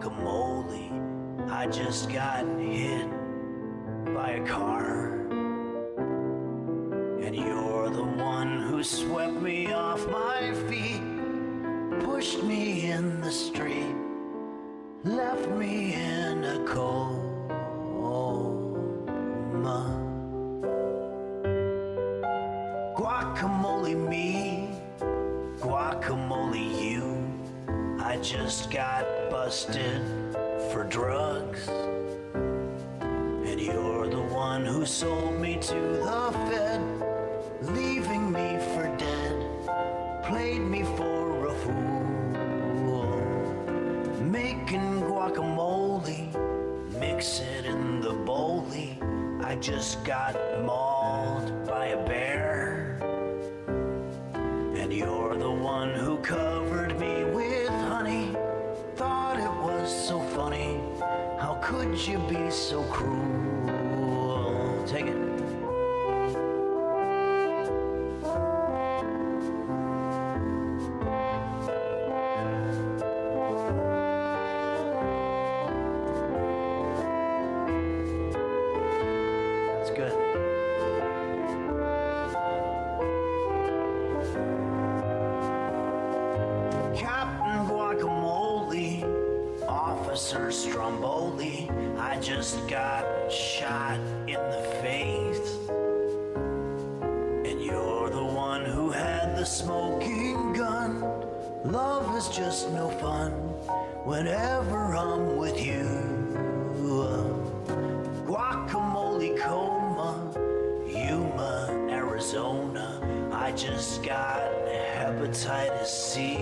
guacamole. I just got hit by a car, and you're the one who swept me off my feet, pushed me in the street, left me in a coma. Guacamole me, guacamole you. I just got busted for drugs, and you're the one who sold me to the Fed, leaving me for dead, played me for a fool. Making guacamole, mix it in the bowlie. I just got mauled by a bear, and you're the one who covered me with honey. Thought it was so funny, how could you be so cruel? Take it. That's good. Captain Guacamole, Officer Stromboli, I just got shot in the face, and you're the one who had the smoking gun. Love is just no fun whenever I'm with you. Guacamole coma, Yuma, Arizona, I just got hepatitis C,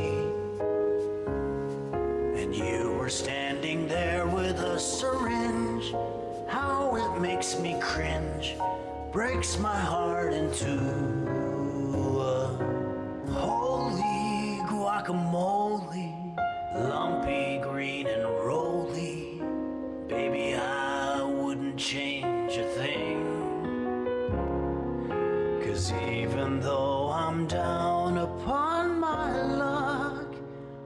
and you were standing there with a syringe. How it makes me cringe, breaks my heart in two. Holy guacamole, lumpy, green, and roly. Baby, I wouldn't change a thing, 'cause even though I'm down upon my luck,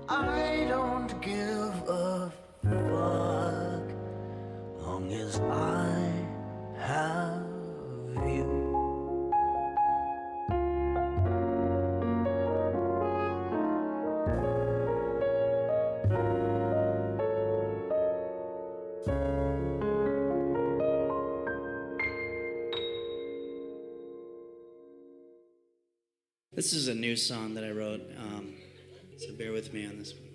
I don't give a fuck, long as I have you. This is a new song that I wrote, so bear with me on this one.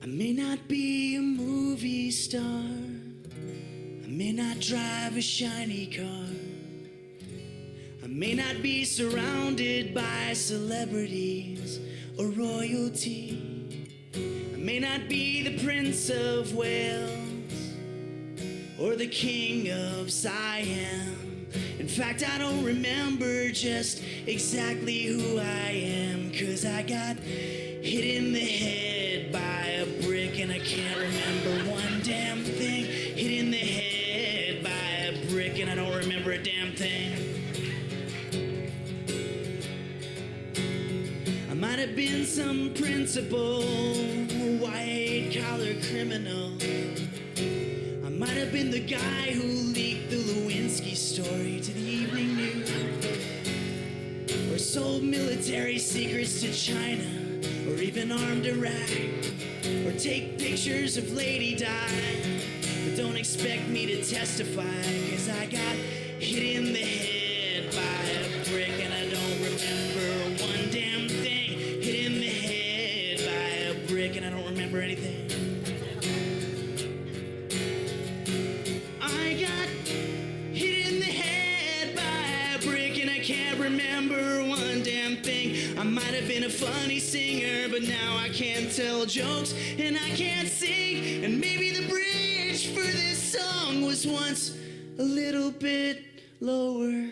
I may not be a movie star, I may not drive a shiny car, I may not be surrounded by celebrities or royalty, I may not be the Prince of Wales or the King of Siam. In fact, I don't remember just exactly who I am, 'cause I got hit in the head by a brick and I can't remember one damn thing. Hit in the head by a brick and I don't remember a damn thing. I might have been some principal, white-collar criminal. I might have been the guy who leaked the Lewinsky story to the Evening News, or sold military secrets to China, or even armed Iraq, or take pictures of Lady Di. But don't expect me to testify, 'cause I got hit in the head by a brick and I don't remember one damn thing. Hit in the head by a brick and I don't remember anything. I got hit in the head by a brick and I can't remember one damn thing. I might have been a funny singer, but now I can't tell jokes and I can't sing. And maybe the bridge for this song was once a little bit lower,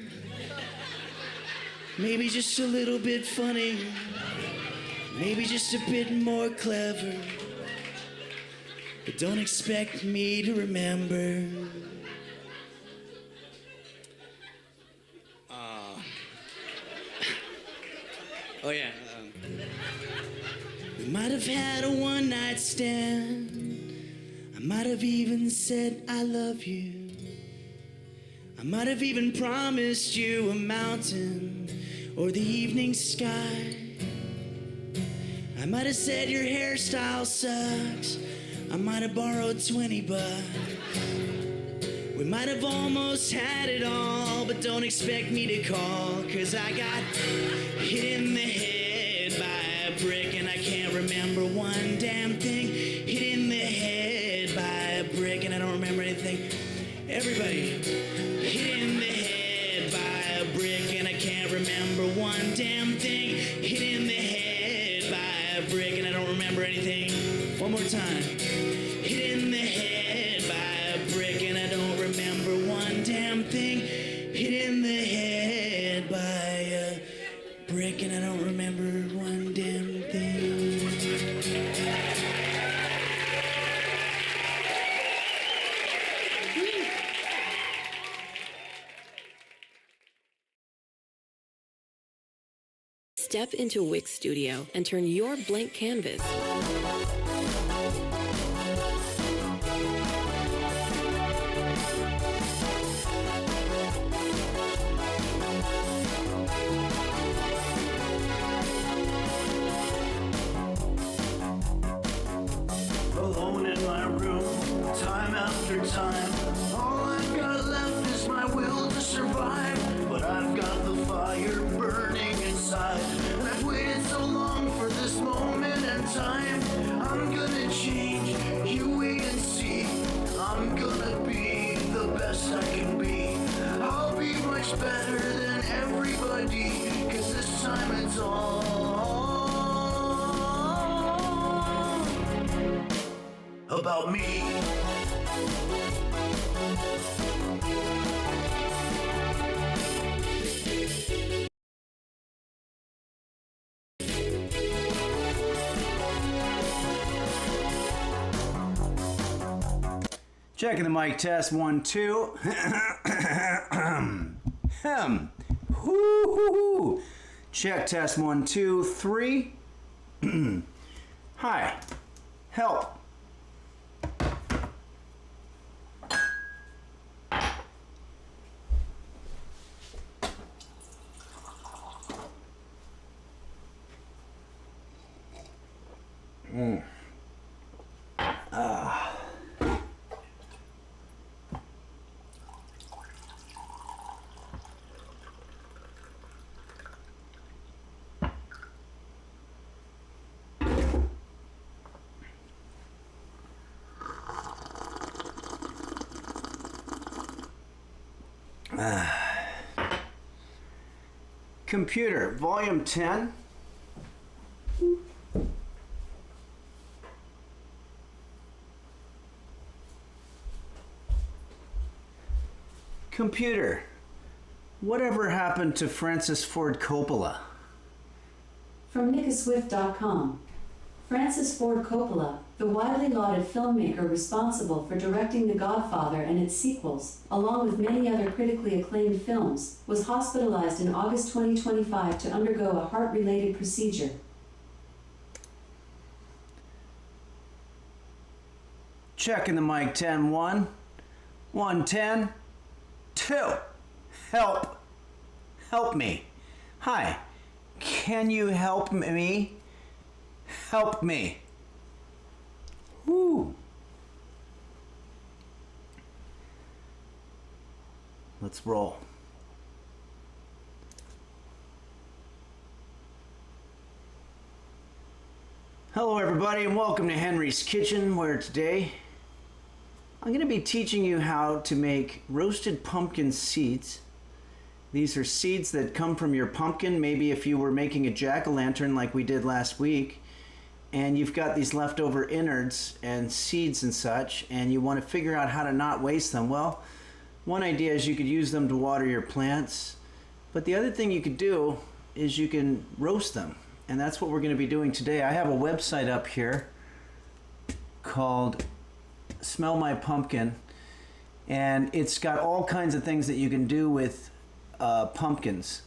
maybe just a little bit funny, maybe just a bit more clever. But don't expect me to remember. Oh yeah. We might might have had a one-night stand. I might have even said I love you. I might have even promised you a mountain or the evening sky. I might have said your hairstyle sucks. I might have borrowed 20 bucks. We might have almost had it all, but don't expect me to call, 'cause I got hit in the head by a brick and I can't remember one damn thing. Hit in the head by a brick and I don't remember anything. Everybody, hit in the head by a brick and I can't remember one damn thing. Hit in the head by a brick and I don't remember anything. One more time. Hit in the head by a brick and I don't remember one damn thing. Hit in the head by a brick and I don't remember one damn thing. Step into Wix Studio and turn your blank canvas Alone in my room, time after time. All I've got left is my will to survive. But I've got the fire burning inside. And I've waited so long for this moment in time. I'm gonna change, you wait and see. I'm gonna be the best I can be. I'll be much better than everybody. 'Cause this time it's all about me. Checking the mic test, 1, 2. Woo-hoo-hoo. Check test, 1, 2, 3. Hi. Help. Computer, volume 10. Computer, whatever happened to Francis Ford Coppola? From Nicaswift.com. Francis Ford Coppola, the widely lauded filmmaker responsible for directing The Godfather and its sequels, along with many other critically acclaimed films, was hospitalized in August 2025 to undergo a heart-related procedure. Checking the mic, 10, 1. 1, 10. 2. Help. Help me. Hi. Can you help me? Help me. Woo. Let's roll. Hello everybody and welcome to Henry's Kitchen, where today I'm going to be teaching you how to make roasted pumpkin seeds. These are seeds that come from your pumpkin. Maybe if you were making a jack-o'-lantern like we did last week, and you've got these leftover innards and seeds and such, and you want to figure out how to not waste them. Well, one idea is you could use them to water your plants, but the other thing you could do is you can roast them, and that's what we're going to be doing today. I have a website up here called Smell My Pumpkin, and it's got all kinds of things that you can do with pumpkins.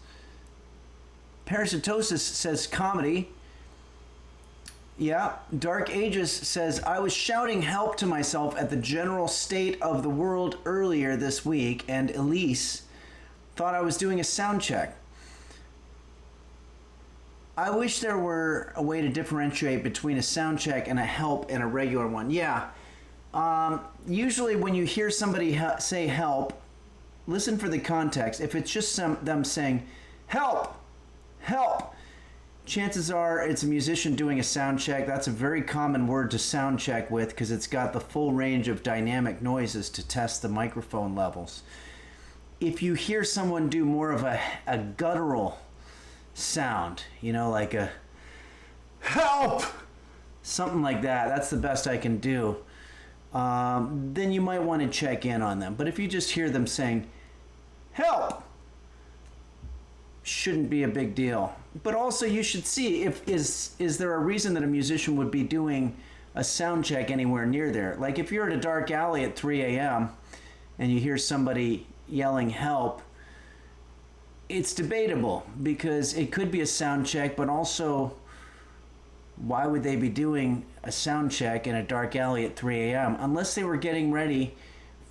Parasitosis says comedy. Yeah, Dark Ages says, I was shouting help to myself at the general state of the world earlier this week, and Elise thought I was doing a sound check. I wish there were a way to differentiate between a sound check and a help and a regular one. Yeah, usually when you hear somebody say help, listen for the context. If it's just them saying, help, help, chances are it's a musician doing a sound check. That's a very common word to sound check with because it's got the full range of dynamic noises to test the microphone levels. If you hear someone do more of a guttural sound, you know, like a help, something like that, that's the best I can do, then you might want to check in on them. But if you just hear them saying help, shouldn't be a big deal. But also you should see if is there a reason that a musician would be doing a sound check anywhere near there. Like if you're at a dark alley at 3 a.m. and you hear somebody yelling help, it's debatable because it could be a sound check, but also why would they be doing a sound check in a dark alley at 3 a.m. unless they were getting ready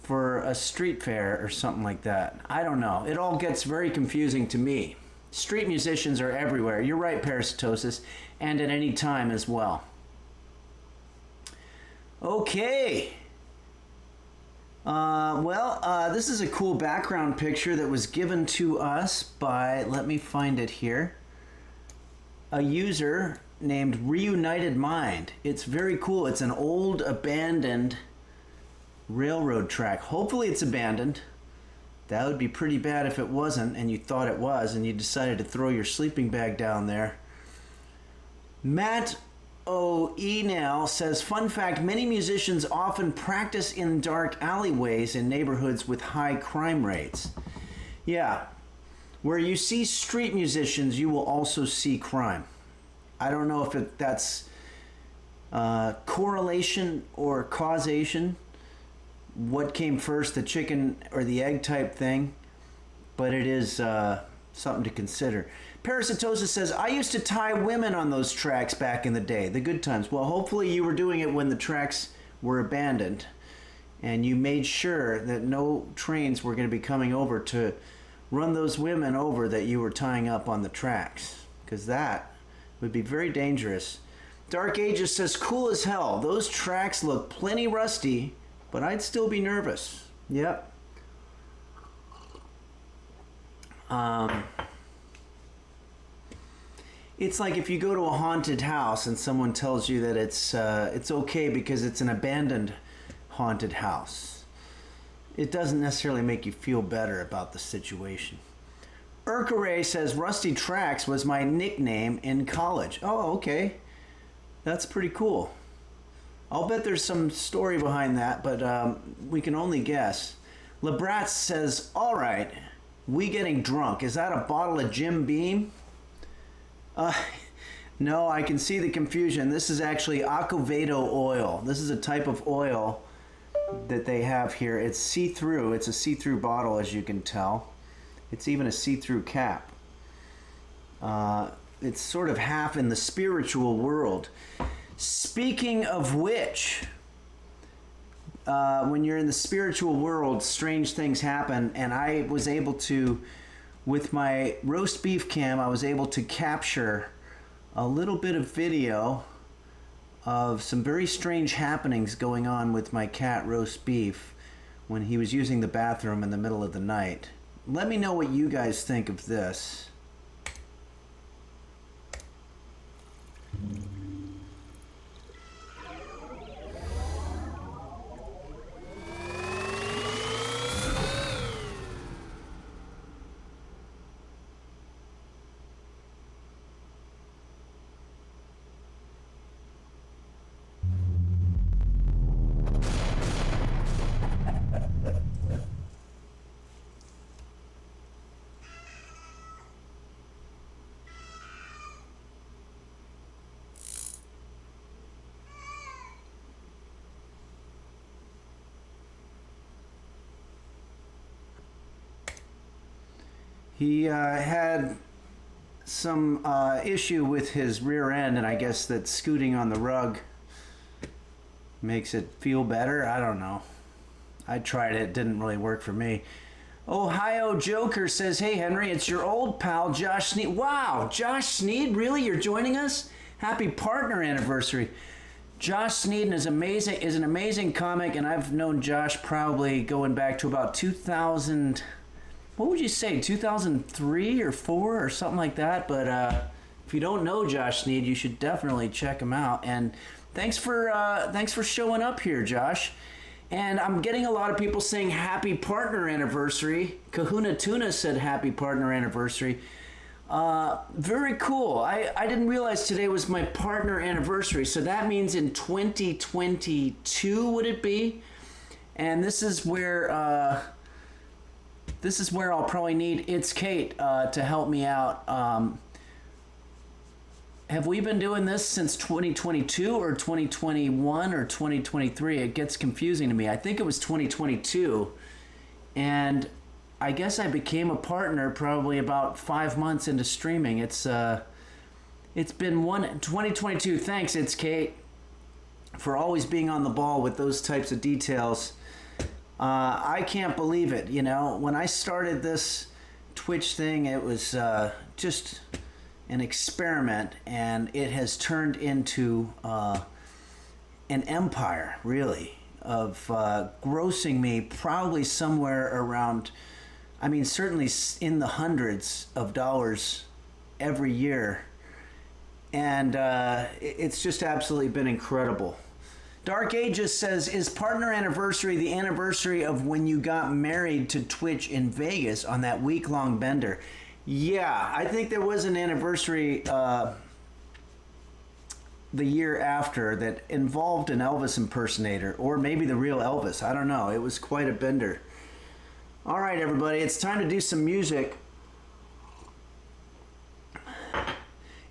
for a street fair or something like that? I don't know. It all gets very confusing to me. Street musicians are everywhere. You're right, Parasitosis, and at any time as well. Okay. This is a cool background picture that was given to us by, let me find it here, a user named Reunited Mind. It's very cool. It's an old abandoned railroad track. Hopefully it's abandoned. That would be pretty bad if it wasn't and you thought it was and you decided to throw your sleeping bag down there. Matt O'Enel says, fun fact, many musicians often practice in dark alleyways in neighborhoods with high crime rates. Yeah, where you see street musicians, you will also see crime. I don't know if that's correlation or causation. What came first, the chicken or the egg type thing, but it is something to consider. Parasitosis says, I used to tie women on those tracks back in the day, the good times. Well, hopefully you were doing it when the tracks were abandoned and you made sure that no trains were going to be coming over to run those women over that you were tying up on the tracks, because that would be very dangerous. Dark Ages says, cool as hell. Those tracks look plenty rusty, but I'd still be nervous. Yep. It's like if you go to a haunted house and someone tells you that it's okay because it's an abandoned haunted house. It doesn't necessarily make you feel better about the situation. Urkare says, Rusty Tracks was my nickname in college. Oh, okay. That's pretty cool. I'll bet there's some story behind that, but we can only guess. Labratz says, all right, we getting drunk. Is that a bottle of Jim Beam? No, I can see the confusion. This is actually Acovado oil. This is a type of oil that they have here. It's see-through. It's a see-through bottle, as you can tell. It's even a see-through cap. It's sort of half in the spiritual world. Speaking of which, when you're in the spiritual world, strange things happen, and I was able to, with my roast beef cam, I was able to capture a little bit of video of some very strange happenings going on with my cat roast beef when he was using the bathroom in the middle of the night. Let me know what you guys think of this. He had some issue with his rear end, and I guess that scooting on the rug makes it feel better. I don't know. I tried it. It didn't really work for me. Ohio Joker says, hey, Henry, it's your old pal, Josh Sneed. Wow, Josh Sneed? Really? You're joining us? Happy partner anniversary. Josh Sneed is an amazing comic, and I've known Josh probably going back to about 2000, what would you say, 2003 or 4 or something like that. But if you don't know Josh Sneed, you should definitely check him out. And thanks for showing up here, Josh. And I'm getting a lot of people saying happy partner anniversary. Kahuna Tuna said happy partner anniversary. Very cool. I didn't realize today was my partner anniversary. So that means in 2022, would it be? And this is where I'll probably need It's Kate to help me out. Have we been doing this since 2022 or 2021 or 2023? It gets confusing to me. I think it was 2022. And I guess I became a partner probably about 5 months into streaming. It's been 2022. Thanks, It's Kate, for always being on the ball with those types of details. I can't believe it. You know, when I started this Twitch thing, it was just an experiment, and it has turned into an empire, really, of grossing me probably somewhere around, I mean, certainly in the hundreds of dollars every year. And it's just absolutely been incredible. Dark Ages says, is partner anniversary the anniversary of when you got married to Twitch in Vegas on that week-long bender? Yeah, I think there was an anniversary the year after that involved an Elvis impersonator, or maybe the real Elvis. I don't know. It was quite a bender. All right, everybody, it's time to do some music.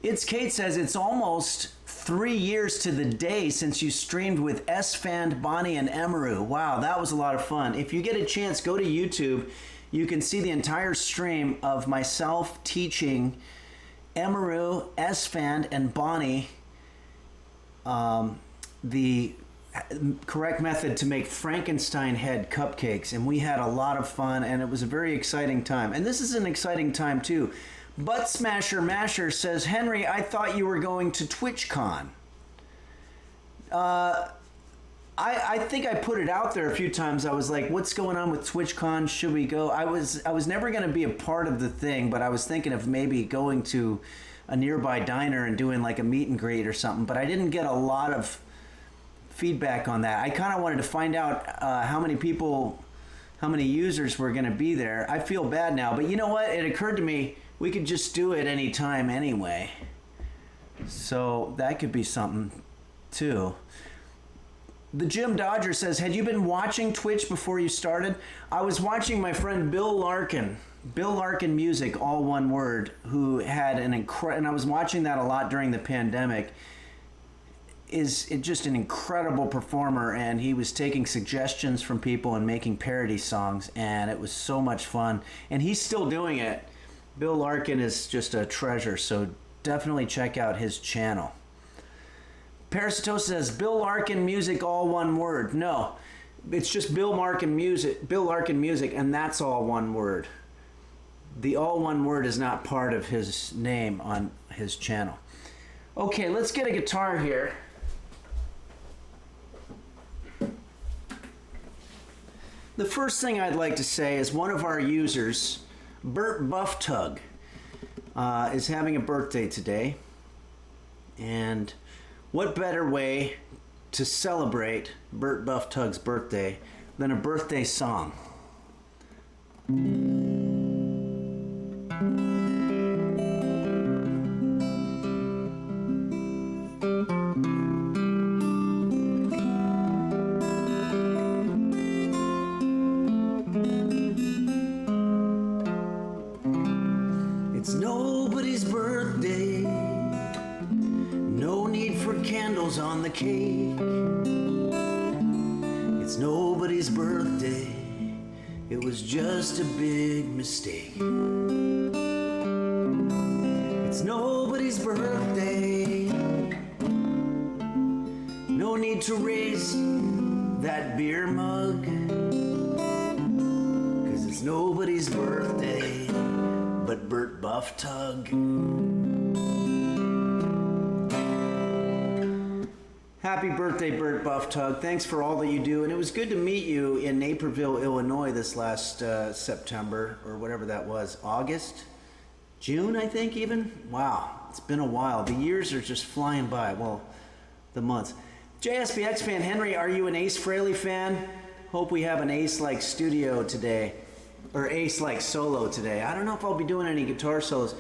It's Kate says it's almost 3 years to the day since you streamed with S-Fand, Bonnie, and Emaru. Wow, that was a lot of fun. If you get a chance, go to YouTube. You can see the entire stream of myself teaching Emaru, S-Fand, and Bonnie the correct method to make Frankenstein head cupcakes. And we had a lot of fun, and it was a very exciting time. And this is an exciting time, too. Butt Smasher Masher says, Henry, I thought you were going to TwitchCon. I think I put it out there a few times. I was like, what's going on with TwitchCon? Should we go? I was never going to be a part of the thing, but I was thinking of maybe going to a nearby diner and doing like a meet and greet or something, but I didn't get a lot of feedback on that. I kind of wanted to find out how many users were going to be there. I feel bad now, but you know what? It occurred to me we could just do it anytime anyway. So that could be something too. The Jim Dodger says, had you been watching Twitch before you started? I was watching my friend Bill Larkin Music, all one word, who had and I was watching that a lot during the pandemic. Is just an incredible performer, and he was taking suggestions from people and making parody songs, and it was so much fun. And he's still doing it. Bill Larkin is just a treasure, so definitely check out his channel. Parasitosis says, Bill Larkin Music, all one word. No, it's just Bill Larkin Music, and that's all one word. The all one word is not part of his name on his channel. Okay, let's get a guitar here. The first thing I'd like to say is one of our users, Bert Bufftug, is having a birthday today. And what better way to celebrate Bert Bufftug's birthday than a birthday song? It's nobody's birthday, no need for candles on the cake. It's nobody's birthday, it was just a big mistake. It's nobody's birthday. No need to raise that beer mug, 'cause it's nobody's birthday but Bert Buff Tug. Happy birthday, Bert Buff Tug. Thanks for all that you do. And it was good to meet you in Naperville, Illinois this last September, or whatever that was. August? June, I think, even? Wow, it's been a while. The years are just flying by. Well, the months. JSBX fan Henry, are you an Ace Frehley fan? Hope we have an Ace-like studio today. Or Ace-like solo today. I don't know if I'll be doing any guitar solos.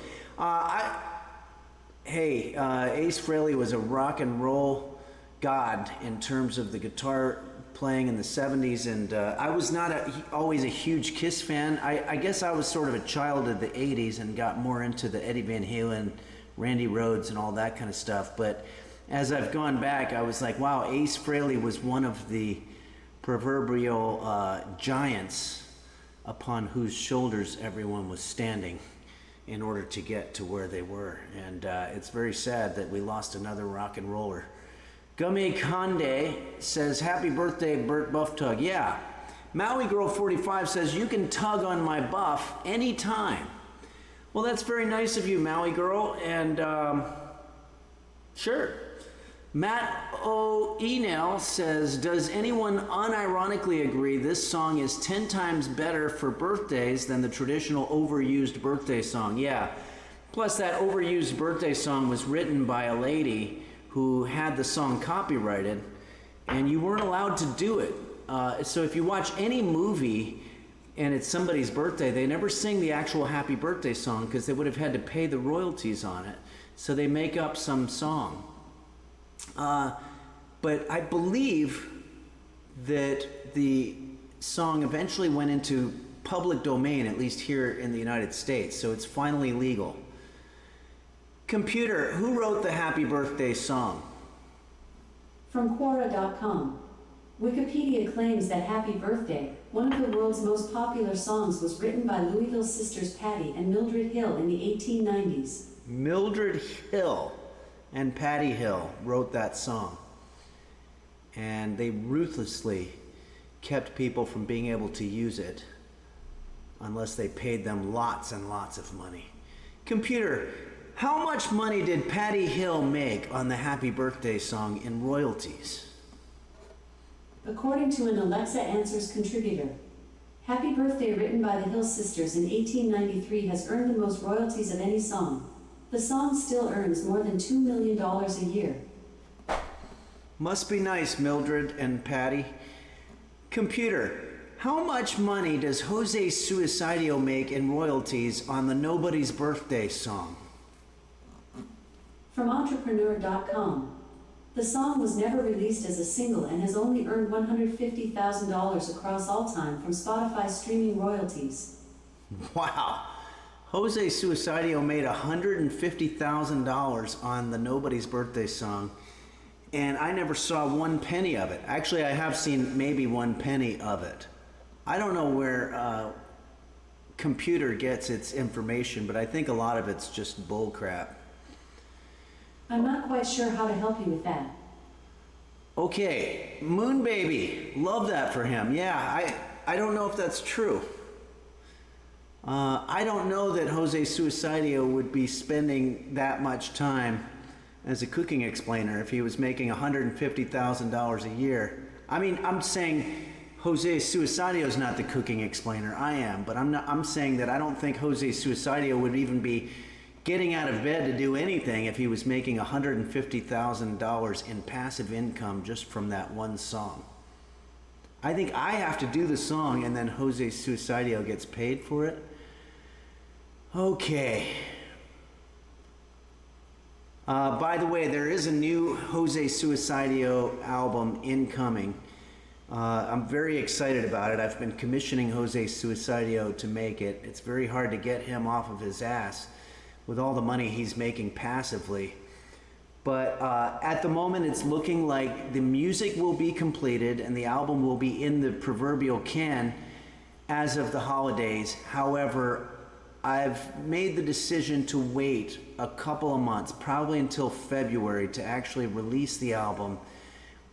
Ace Frehley was a rock and roll god in terms of the guitar playing in the 70s, and I was not always a huge Kiss fan. I guess I was sort of a child of the 80s and got more into the Eddie Van Halen, Randy Rhoads, and all that kind of stuff. But as I've gone back, I was like, wow, Ace Frehley was one of the proverbial giants upon whose shoulders everyone was standing in order to get to where they were. And it's very sad that we lost another rock and roller. Gummy Conde says, happy birthday, Bert Buff Tug. Yeah. Maui Girl 45 says, you can tug on my buff anytime. Well, that's very nice of you, Maui Girl. And sure. Matt O'Enel says, does anyone unironically agree this song is 10 times better for birthdays than the traditional overused birthday song? Yeah. Plus, that overused birthday song was written by a lady who had the song copyrighted, and you weren't allowed to do it. So if you watch any movie and it's somebody's birthday, they never sing the actual happy birthday song because they would have had to pay the royalties on it. So they make up some song. But I believe that the song eventually went into public domain, at least here in the United States, so it's finally legal. Computer, who wrote the happy birthday song? From Quora.com. Wikipedia claims that Happy Birthday, one of the world's most popular songs, was written by Louisville sisters Patty and Mildred Hill in the 1890s. Mildred Hill and Patty Hill wrote that song. And they ruthlessly kept people from being able to use it unless they paid them lots and lots of money. Computer, how much money did Patty Hill make on the Happy Birthday song in royalties? According to an Alexa Answers contributor, Happy Birthday, written by the Hill sisters in 1893, has earned the most royalties of any song. The song still earns more than $2 million a year. Must be nice, Mildred and Patty. Computer, how much money does Jose Suicidio make in royalties on the Nobody's Birthday song? From Entrepreneur.com. The song was never released as a single and has only earned $150,000 across all time from Spotify streaming royalties. Wow. Jose Suicidio made $150,000 on the Nobody's Birthday song, and I never saw 1 penny of it. Actually, I have seen maybe 1 penny of it. I don't know where Computer gets its information, but I think a lot of it's just bull crap. I'm not quite sure how to help you with that. Okay, Moon Baby, love that for him. Yeah, I don't know if that's true. I don't know that Jose Suicidio would be spending that much time as a cooking explainer if he was making $150,000 a year. I mean, I'm saying Jose Suicidio is not the cooking explainer. I am, but I'm saying that I don't think Jose Suicidio would even be getting out of bed to do anything if he was making $150,000 in passive income just from that one song. I think I have to do the song and then Jose Suicidio gets paid for it. Okay. By the way, there is a new Jose Suicidio album incoming. I'm very excited about it. I've been commissioning Jose Suicidio to make it. It's very hard to get him off of his ass with all the money he's making passively. But at the moment, it's looking like the music will be completed and the album will be in the proverbial can as of the holidays. However, I've made the decision to wait a couple of months, probably until February, to actually release the album,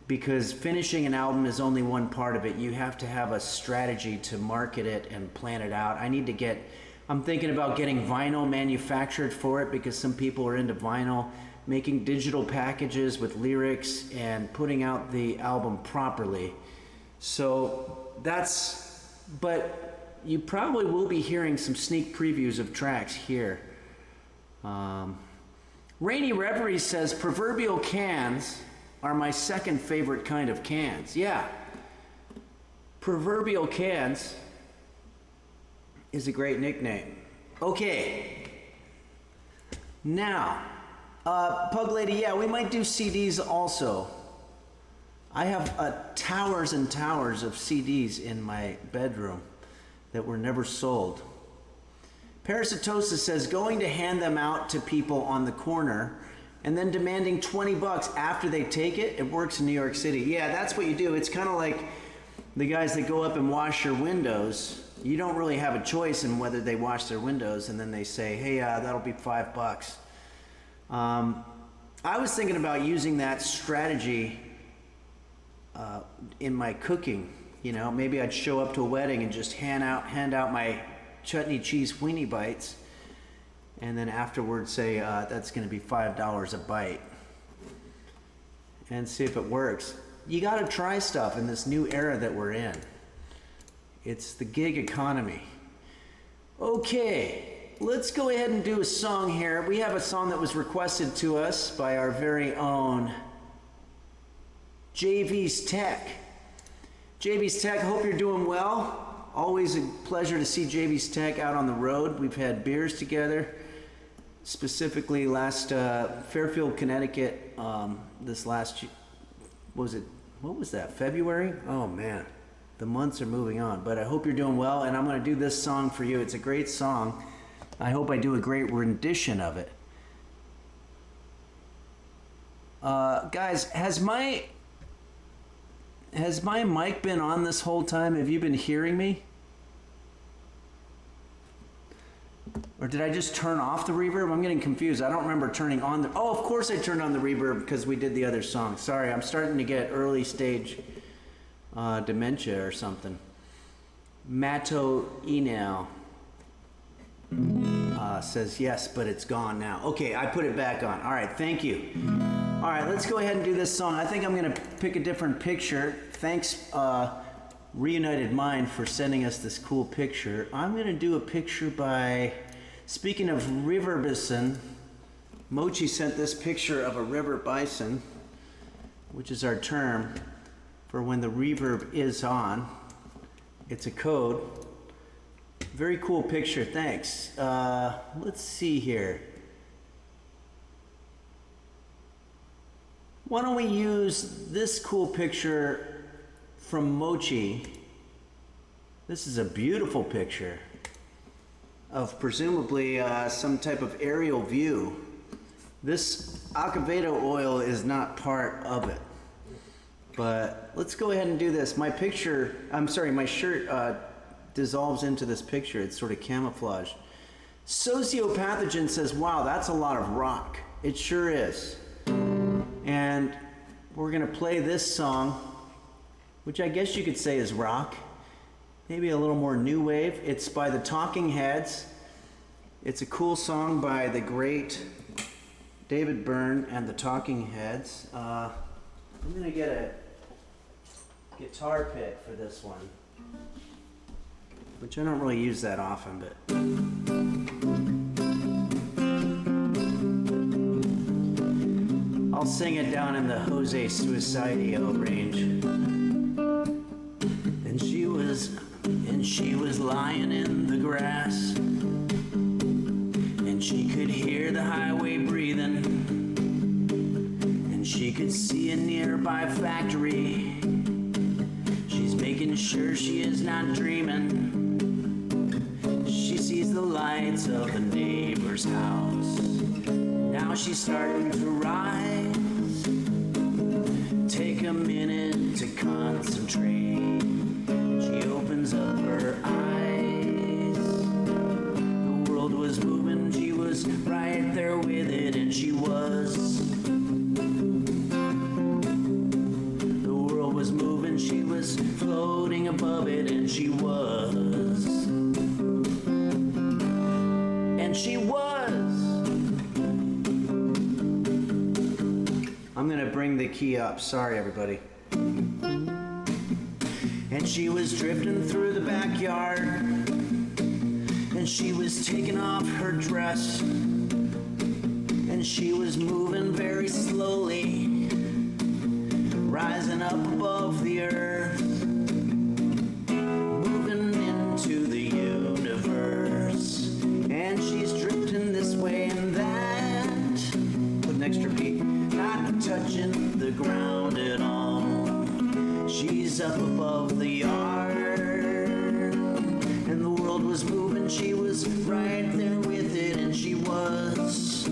because finishing an album is only one part of it. You have to have a strategy to market it and plan it out. I'm thinking about getting vinyl manufactured for it, because some people are into vinyl, making digital packages with lyrics and putting out the album properly. So but you probably will be hearing some sneak previews of tracks here. Rainy Reverie says, proverbial cans are my second favorite kind of cans. Yeah, proverbial cans is a great nickname. Okay, now, Pug Lady, yeah, we might do CDs also. I have towers and towers of CDs in my bedroom that were never sold. Parasitosis says, going to hand them out to people on the corner and then demanding $20 after they take it. It works in New York City. Yeah, that's what you do. It's kind of like the guys that go up and wash your windows. You don't really have a choice in whether they wash their windows, and then they say, hey, that'll be $5. I was thinking about using that strategy in my cooking. You know, maybe I'd show up to a wedding and just hand out my chutney cheese weenie bites, and then afterwards say that's going to be $5 a bite, and see if it works. You got to try stuff in this new era that we're in. It's the gig economy. Okay, let's go ahead and do a song here. We have a song that was requested to us by our very own JV's Tech. JV's Tech, hope you're doing well. Always a pleasure to see JV's Tech out on the road. We've had beers together, specifically last Fairfield, Connecticut, this last, what was that, February? Oh man, the months are moving on, but I hope you're doing well, and I'm going to do this song for you. It's a great song. I hope I do a great rendition of it. Guys, has my mic been on this whole time? Have you been hearing me? Or did I just turn off the reverb? I'm getting confused. I don't remember turning on the... Oh, of course I turned on the reverb because we did the other song. Sorry, I'm starting to get early stage dementia or something. Matto Enel says yes, but it's gone now. Okay, I put it back on. All right, thank you. All right, let's go ahead and do this song. I think I'm going to pick a different picture. Thanks, Reunited Mind, for sending us this cool picture. I'm going to do a picture by, speaking of river bison, Mochi sent this picture of a river bison, which is our term for when the reverb is on. It's a code. Very cool picture, thanks. Let's see here. Why don't we use this cool picture from Mochi? This is a beautiful picture of presumably some type of aerial view. This Acevedo oil is not part of it. But let's go ahead and do this. My shirt dissolves into this picture. It's sort of camouflage. Sociopathogen says, wow, that's a lot of rock. It sure is. And we're gonna play this song, which I guess you could say is rock. Maybe a little more new wave. It's by the Talking Heads. It's a cool song by the great David Byrne and the Talking Heads. I'm gonna get a guitar pick for this one, which I don't really use that often, but I'll sing it down in the Jose Suicidio range. And she was lying in the grass, and she could hear the highway breathing, and she could see a nearby factory. She's making sure she is not dreaming. She sees the lights of the neighbor's house. Now she's starting to rise. Take a minute to concentrate. She opens up her eyes. The world was right there with it, and she was. The world was moving, she was floating above it, and she was. And she was. I'm gonna bring the key up. Sorry, everybody. And she was drifting through the backyard, and she was taking off her dress, and she was moving very slowly, rising up above the earth, moving into the universe. And she's drifting this way and that, with an extra beat, not touching the ground at all. She's up above the yard, and the world was moving, she was right there with it, and she was.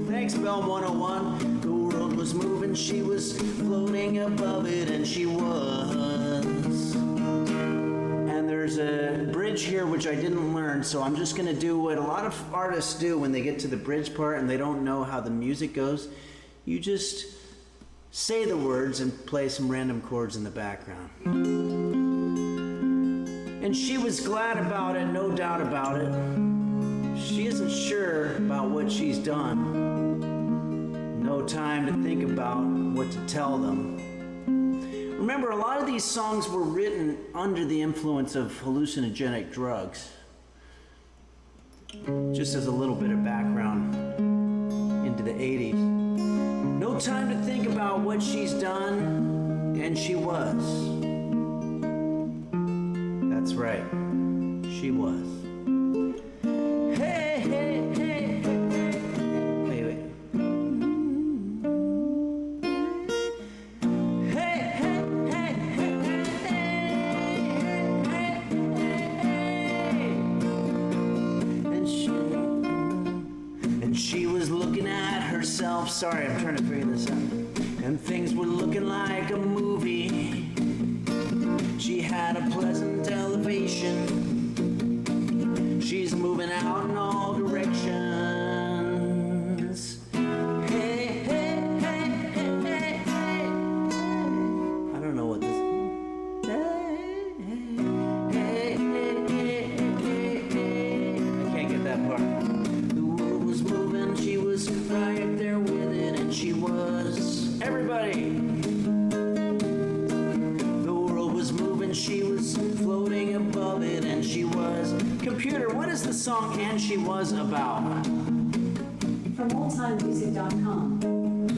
Thanks, Bell 101. The world was moving, she was floating above it, and she was. And there's a bridge here which I didn't learn, so I'm just gonna do what a lot of artists do when they get to the bridge part and they don't know how the music goes. You just say the words and play some random chords in the background. And she was glad about it, no doubt about it. She isn't sure about what she's done. No time to think about what to tell them. Remember, a lot of these songs were written under the influence of hallucinogenic drugs. Just as a little bit of background into the 80s. No time to think about what she's done, and she was. That's right, she was. Hey, hey, hey, hey. Wait. Hey, hey, hey, hey, hey, hey. And she was looking at herself. Sorry, I'm trying to figure this out. And things were looking like a movie. She had a pleasant elevation. She's moving out in all directions. Hey, hey, hey, hey, hey, hey. I don't know what this is. Hey, hey, hey, hey, hey. I can't get that part. The world was moving, she was right there with it, and she was. Everybody! She was floating above it, and she was. Computer, what is the song "And She Was" about? From oldtimemusic.com.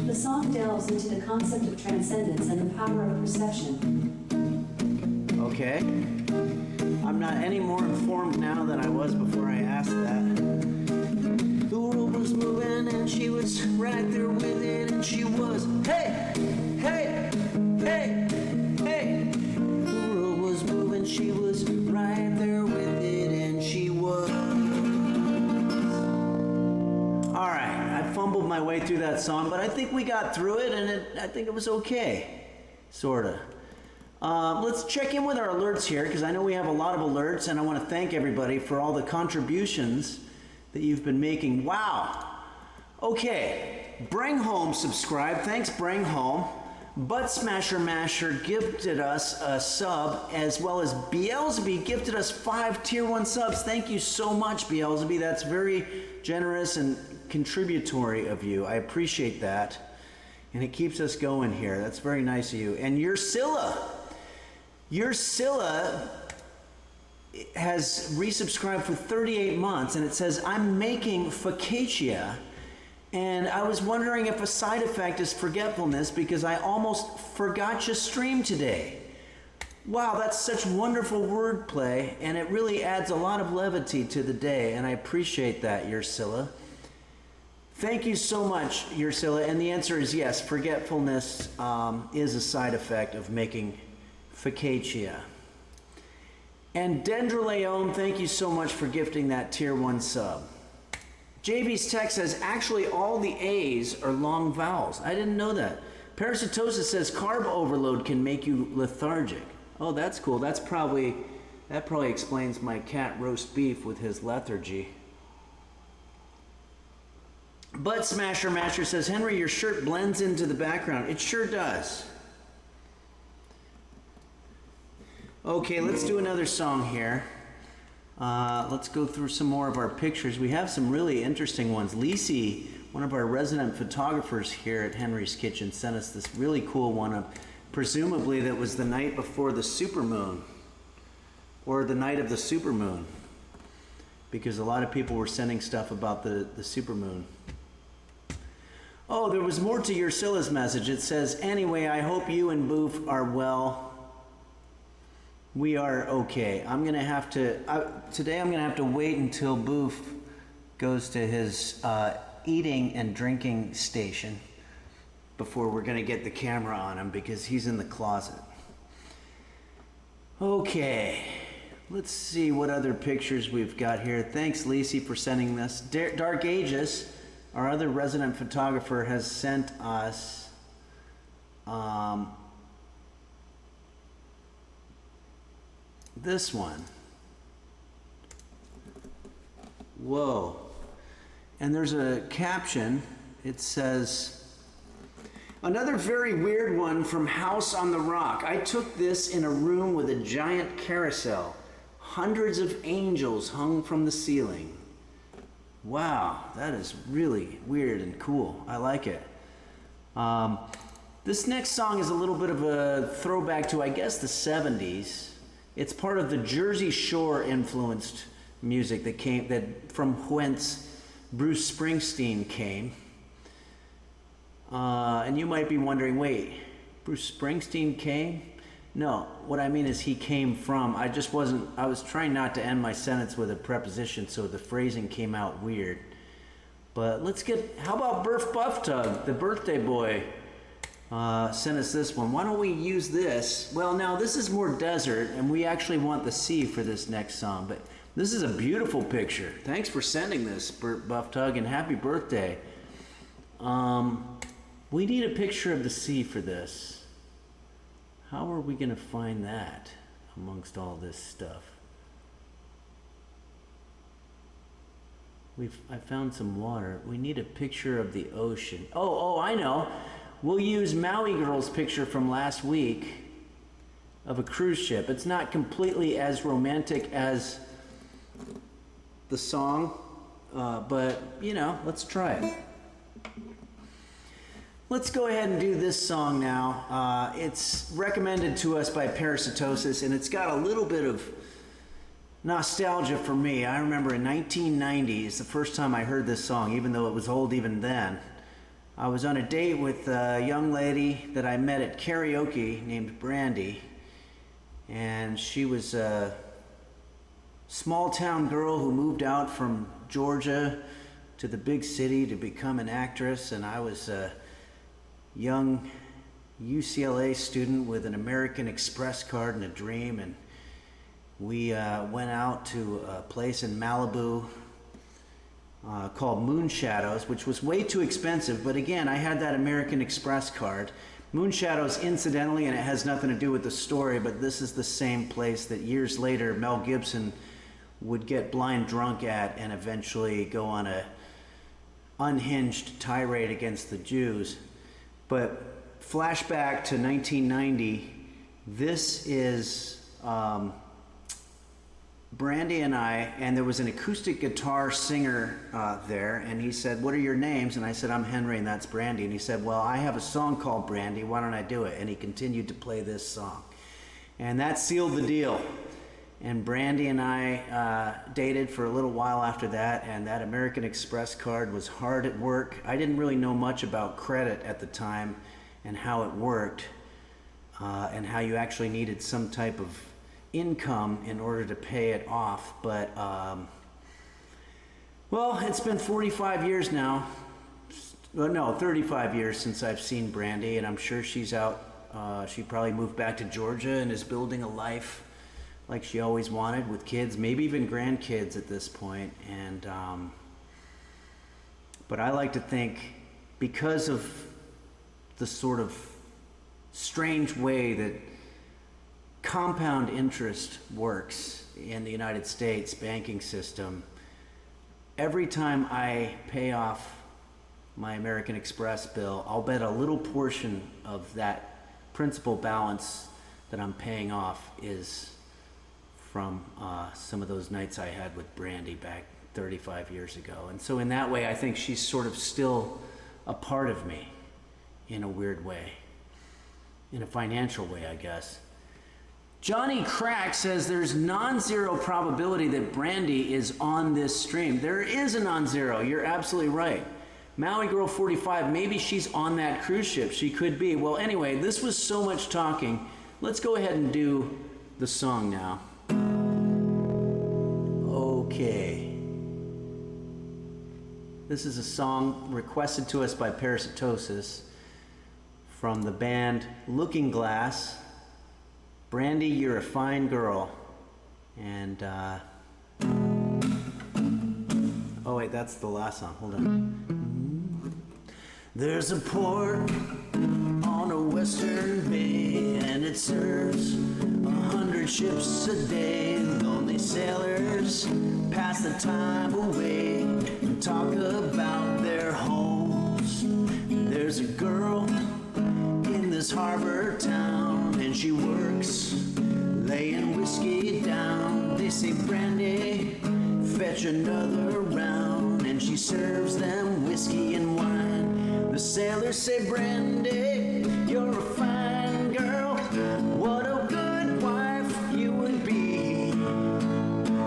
The song delves into the concept of transcendence and the power of perception. Okay. I'm not any more informed now than I was before I asked that. The world was moving, and she was right there with it, and she was. Hey! Hey! Hey! Hey! She was right there with it, and she was. All right, I fumbled my way through that song, but I think we got through it, and I think it was okay, sorta. Let's check in with our alerts here, because I know we have a lot of alerts, and I want to thank everybody for all the contributions that you've been making. Wow. Okay, Bring Home subscribe. Thanks, Bring Home. Butt Smasher Masher gifted us a sub, as well as Beelzebub gifted us 5 Tier 1 subs. Thank you so much, Beelzebub. That's very generous and contributory of you. I appreciate that. And it keeps us going here. That's very nice of you. And Ursula has resubscribed for 38 months, and it says, I'm making focaccia. And I was wondering if a side effect is forgetfulness, because I almost forgot your stream today. Wow, that's such wonderful wordplay, and it really adds a lot of levity to the day, and I appreciate that, Ursula. Thank you so much, Ursula, and the answer is yes, forgetfulness is a side effect of making focaccia. And Dendroleon, thank you so much for gifting that Tier 1 sub. JB's text says, actually all the A's are long vowels. I didn't know that. Parasitosis says, carb overload can make you lethargic. Oh, that's cool. That probably explains my cat roast beef with his lethargy. Bud Smasher Masher says, Henry, your shirt blends into the background. It sure does. Okay, let's do another song here. Let's go through some more of our pictures. We have some really interesting ones. Lisi, one of our resident photographers here at Henry's Kitchen, sent us this really cool one of, presumably that was the night before the supermoon, or the night of the supermoon, because a lot of people were sending stuff about the supermoon. Oh, there was more to Ursilla's message. It says, anyway, I hope you and Boof are well. We are okay. I'm gonna have to, today I'm gonna have to wait until Boof goes to his eating and drinking station before we're gonna get the camera on him, because he's in the closet. Okay, let's see what other pictures we've got here. Thanks, Lisi, for sending this. Dark Ages, our other resident photographer, has sent us this one. Whoa. And there's a caption. It says, another very weird one from House on the Rock. I took this in a room with a giant carousel. Hundreds of angels hung from the ceiling. Wow, that is really weird and cool. I like it. This next song is a little bit of a throwback to, I guess, the 70s. It's part of the Jersey Shore influenced music that from whence Bruce Springsteen came. And you might be wondering, wait, Bruce Springsteen came? No, what I mean is he came from. I was trying not to end my sentence with a preposition, so the phrasing came out weird. But how about Burf Bufftug, the birthday boy, sent us this one. Why don't we use this? Well, now this is more desert, and we actually want the sea for this next song, but this is a beautiful picture. Thanks for sending this, Burt Bufftug, and happy birthday. We need a picture of the sea for this. How are we going to find that amongst all this stuff? I found some water. We need a picture of the ocean. Oh, I know. We'll use Maui Girl's picture from last week of a cruise ship. It's not completely as romantic as the song, but, let's try it. Let's go ahead and do this song now. It's recommended to us by Parasitosis, and it's got a little bit of nostalgia for me. I remember in 1990 is the first time I heard this song, even though it was old even then. I was on a date with a young lady that I met at karaoke named Brandy, and she was a small town girl who moved out from Georgia to the big city to become an actress, and I was a young UCLA student with an American Express card and a dream, and we went out to a place in Malibu called Moon Shadows, which was way too expensive, but again, I had that American Express card. Moon Shadows, incidentally, and it has nothing to do with the story, but this is the same place that years later Mel Gibson would get blind drunk at and eventually go on a unhinged tirade against the Jews. But flashback to 1990, this is Brandy and I, and there was an acoustic guitar singer there, and he said, what are your names? And I said, I'm Henry, and that's Brandy. And he said, well, I have a song called Brandy, why don't I do it? And he continued to play this song. And that sealed the deal. And Brandy and I dated for a little while after that, and that American Express card was hard at work. I didn't really know much about credit at the time and how it worked, and how you actually needed some type of income in order to pay it off. But, well, it's been 45 years now. Well, no, 35 years since I've seen Brandy, and I'm sure she's out. She probably moved back to Georgia and is building a life like she always wanted, with kids, maybe even grandkids at this point. And but I like to think, because of the sort of strange way that compound interest works in the United States banking system, every time I pay off my American Express bill, I'll bet a little portion of that principal balance that I'm paying off is from some of those nights I had with Brandy back 35 years ago. And so in that way, I think she's sort of still a part of me in a weird way, in a financial way, I guess. Johnny Crack says there's non-zero probability that Brandy is on this stream. There is a non-zero. You're absolutely right. Maui Girl 45, maybe she's on that cruise ship. She could be. Well, anyway, this was so much talking. Let's go ahead and do the song now. Okay. This is a song requested to us by Parasitosis from the band Looking Glass. Brandy, you're a fine girl. And, oh wait, that's the last song. Hold on. There's a port on a western bay, and it serves 100 ships a day. Lonely sailors pass the time away and talk about their homes. There's a girl in this harbor town, and she works laying whiskey down. They say, Brandy, fetch another round, and she serves them whiskey and wine. The sailors say, Brandy, you're a fine girl. What a good wife you would be.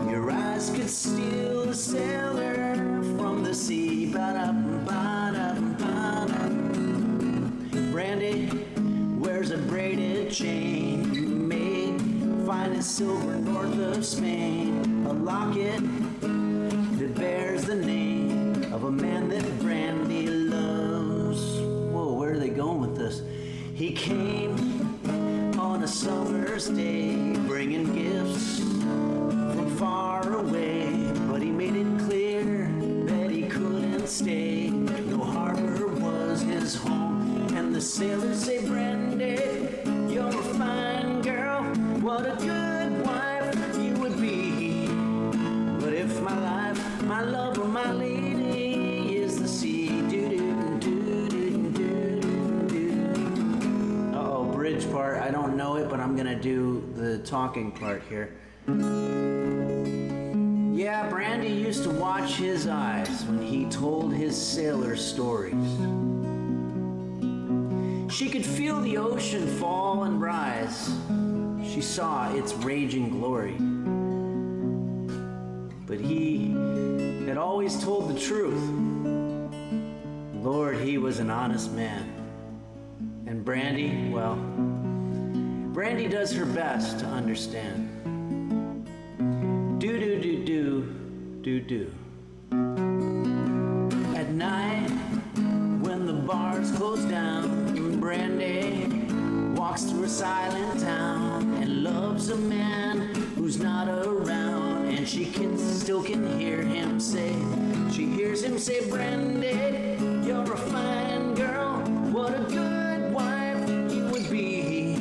Your eyes could steal a sailor from the sea. Brandy wears a braided chain made fine as silver north of Spain. A locket that bears the name of a man that Brandy loves. Whoa, where are they going with this? He came on a summer's day, bringing gifts from far away, but he made it clear that he couldn't stay. No harbor was his home, and the sailors say, Brandy, you're a fine girl. What a good wife you would be. But if my life, my love, or my lady is the sea, uh-oh, bridge part. I don't know it, but I'm gonna do the talking part here. Yeah, Brandy used to watch his eyes when he told his sailor stories. She could feel the ocean fall and rise. She saw its raging glory. But he had always told the truth. Lord, he was an honest man. And Brandy, well, Brandy does her best to understand. Do. At night, when the bars close down, Brandy walks through a silent town and loves a man who's not around. And she still can hear him say, she hears him say, Brandy, you're a fine girl. What a good wife you would be.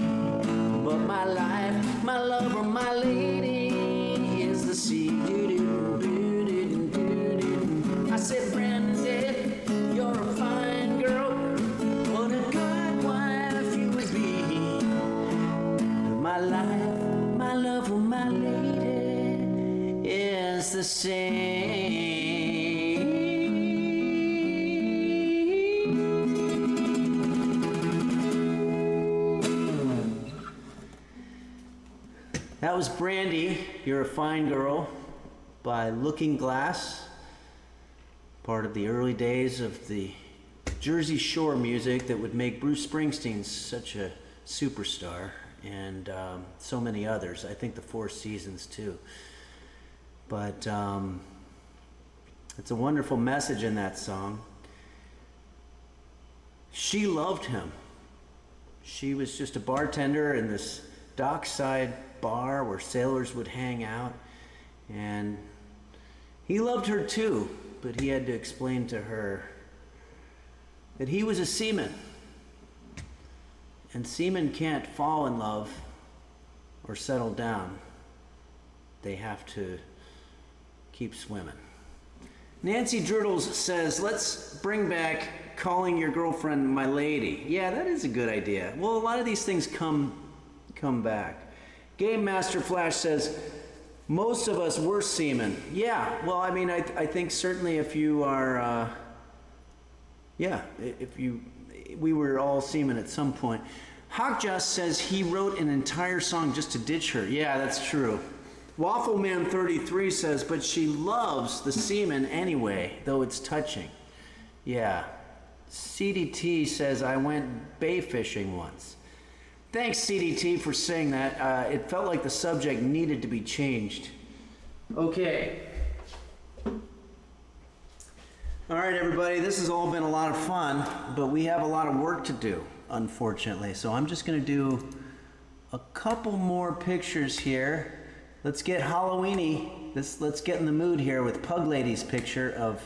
But my life, my love, or my lady is the sea. I said, Brandy, you're a fine girl. What a good wife you would be. My life, my love, or my lady is the same. That was Brandy, You're a Fine Girl, by Looking Glass, part of the early days of the Jersey Shore music that would make Bruce Springsteen such a superstar, and so many others. I think the Four Seasons too. But it's a wonderful message in that song. She loved him. She was just a bartender in this dockside bar where sailors would hang out, and he loved her too, but he had to explain to her that he was a seaman, and seamen can't fall in love or settle down. They have to keep swimming. Nancy Driddles says, let's bring back calling your girlfriend my lady. Yeah, that is a good idea. Well, a lot of these things come back. Game Master Flash says, most of us were seamen. Yeah, well, I mean, I think certainly if you are, we were all seamen at some point. Hawkjust says he wrote an entire song just to ditch her. Yeah, that's true. Waffleman33 says, but she loves the semen anyway, though it's touching. Yeah. CDT says, I went bay fishing once. Thanks, CDT, for saying that. It felt like the subject needed to be changed. Okay. All right, everybody, this has all been a lot of fun, but we have a lot of work to do, unfortunately. So I'm just going to do a couple more pictures here. Let's get Halloweeny. Let's get in the mood here with Pug Lady's picture of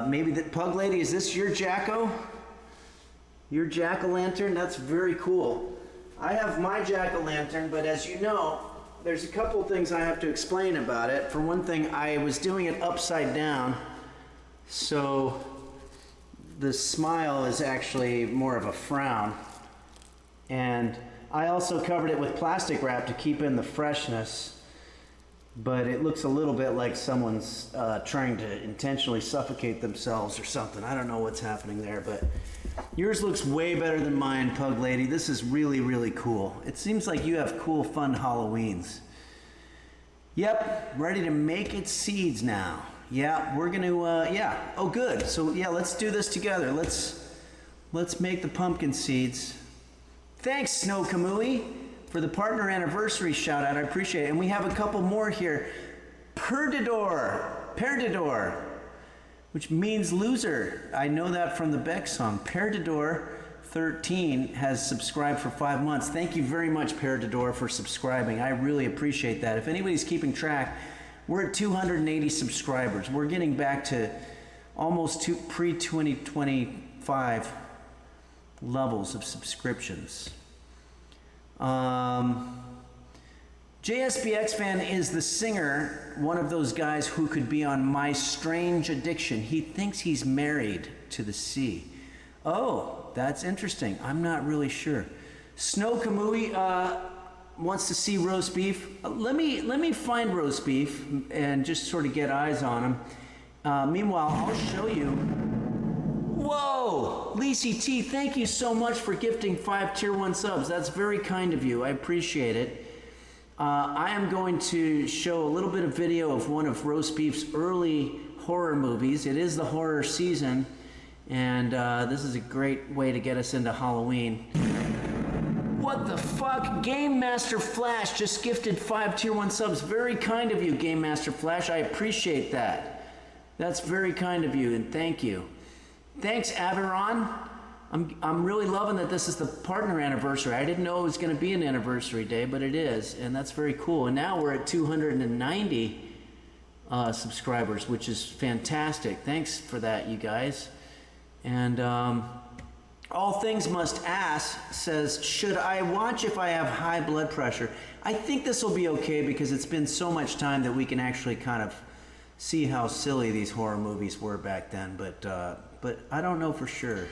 maybe the Pug Lady. Is this your Jacko? Your jack-o'-lantern? That's very cool. I have my jack-o'-lantern, but as you know, there's a couple things I have to explain about it. For one thing, I was doing it upside down, so the smile is actually more of a frown. And I also covered it with plastic wrap to keep in the freshness, but it looks a little bit like someone's trying to intentionally suffocate themselves or something. I don't know what's happening there, but yours looks way better than mine, Pug Lady. This is really, really cool. It seems like you have cool, fun Halloweens. Yep, ready to make its seeds now. Yeah, we're gonna, yeah. Oh, good. So, yeah, let's do this together. Let's make the pumpkin seeds. Thanks, Snow Kamui, for the partner anniversary shout out. I appreciate it. And we have a couple more here. Perdidor, which means loser. I know that from the Beck song. Perdidor 13 has subscribed for 5 months. Thank you very much, Perdidor, for subscribing. I really appreciate that. If anybody's keeping track, we're at 280 subscribers. We're getting back to almost pre-2025 levels of subscriptions. JSBX Fan is the singer, one of those guys who could be on My Strange Addiction. He thinks he's married to the sea. Oh, that's interesting. I'm not really sure. Snow Kamui wants to see roast beef. Let me find roast beef and just sort of get eyes on him. Meanwhile, I'll show you. Whoa! Lacey T, thank you so much for gifting 5 Tier 1 subs. That's very kind of you. I appreciate it. I am going to show a little bit of video of one of Roast Beef's early horror movies. It is the horror season, and this is a great way to get us into Halloween. What the fuck? Game Master Flash just gifted 5 Tier 1 subs. Very kind of you, Game Master Flash. I appreciate that. That's very kind of you, and thank you. Thanks, Averon. I'm really loving that this is the partner anniversary. I didn't know it was going to be an anniversary day, but it is, and that's very cool. And now we're at 290 subscribers, which is fantastic. Thanks for that, you guys. And All Things Must Ask says, should I watch if I have high blood pressure? I think this will be okay because it's been so much time that we can actually kind of see how silly these horror movies were back then, but I don't know for sure.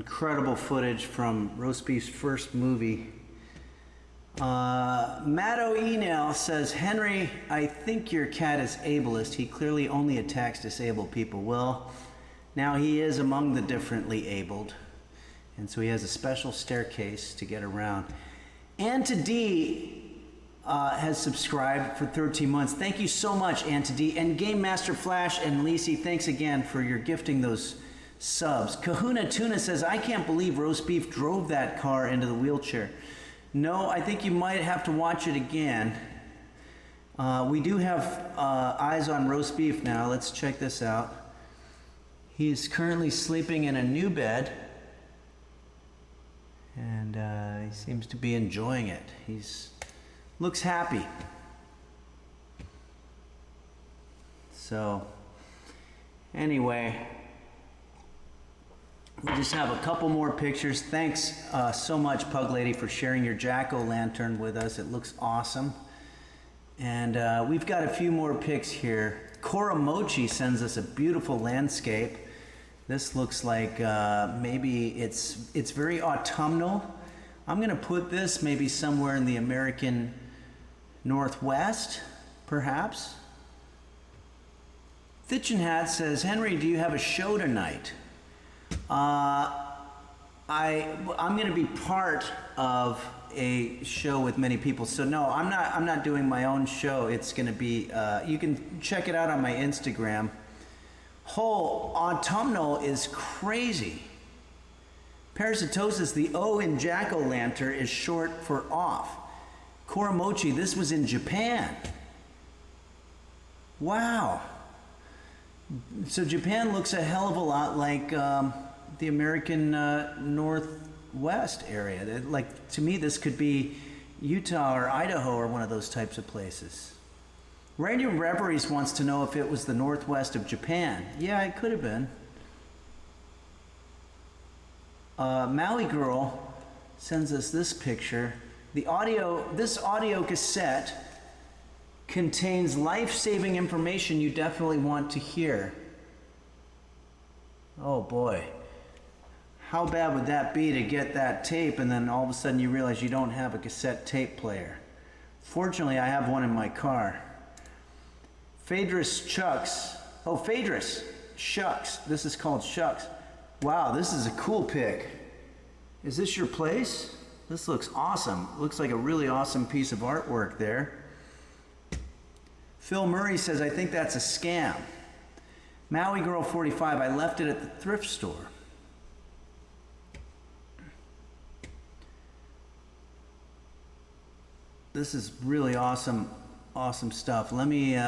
incredible footage from Roast Beef's first movie. Matto Enel says, Henry, I think your cat is ableist. He clearly only attacks disabled people. Well, now he is among the differently abled, and so he has a special staircase to get around. Anta D has subscribed for 13 months. Thank you so much, Anta D. And Game Master Flash and Lisi, thanks again for your gifting those subs. Kahuna Tuna says, I can't believe Roast Beef drove that car into the wheelchair. No, I think you might have to watch it again. We do have eyes on Roast Beef now. Let's check this out. He's currently sleeping in a new bed, and he seems to be enjoying it. Looks happy. So, anyway, we just have a couple more pictures. Thanks so much, Pug Lady, for sharing your jack-o'-lantern with us. It looks awesome. And we've got a few more pics here. Cora Mochi sends us a beautiful landscape. This looks like maybe it's very autumnal. I'm gonna put this maybe somewhere in the American Northwest, perhaps. Thitchin Hat says, Henry, do you have a show tonight? I'm going to be part of a show with many people, so no, I'm not doing my own show. It's going to be you can check it out on my Instagram. Whole autumnal is crazy. Parasitosis, the O in jack-o'-lantern is short for off. Koromochi, this was in Japan. Wow. So Japan looks a hell of a lot like the American Northwest area. Like, to me, this could be Utah or Idaho or one of those types of places. Random Reveries wants to know if it was the Northwest of Japan. Yeah, it could have been. Maui Girl sends us this picture. This audio cassette contains life-saving information you definitely want to hear. Oh boy. How bad would that be to get that tape and then all of a sudden you realize you don't have a cassette tape player? Fortunately, I have one in my car. Phaedrus Chucks. Oh, Phaedrus Shucks. This is called Shucks. Wow, this is a cool pic. Is this your place? This looks awesome. Looks like a really awesome piece of artwork there. Phil Murray says, I think that's a scam. Maui Girl 45, I left it at the thrift store. This is really awesome stuff. Let me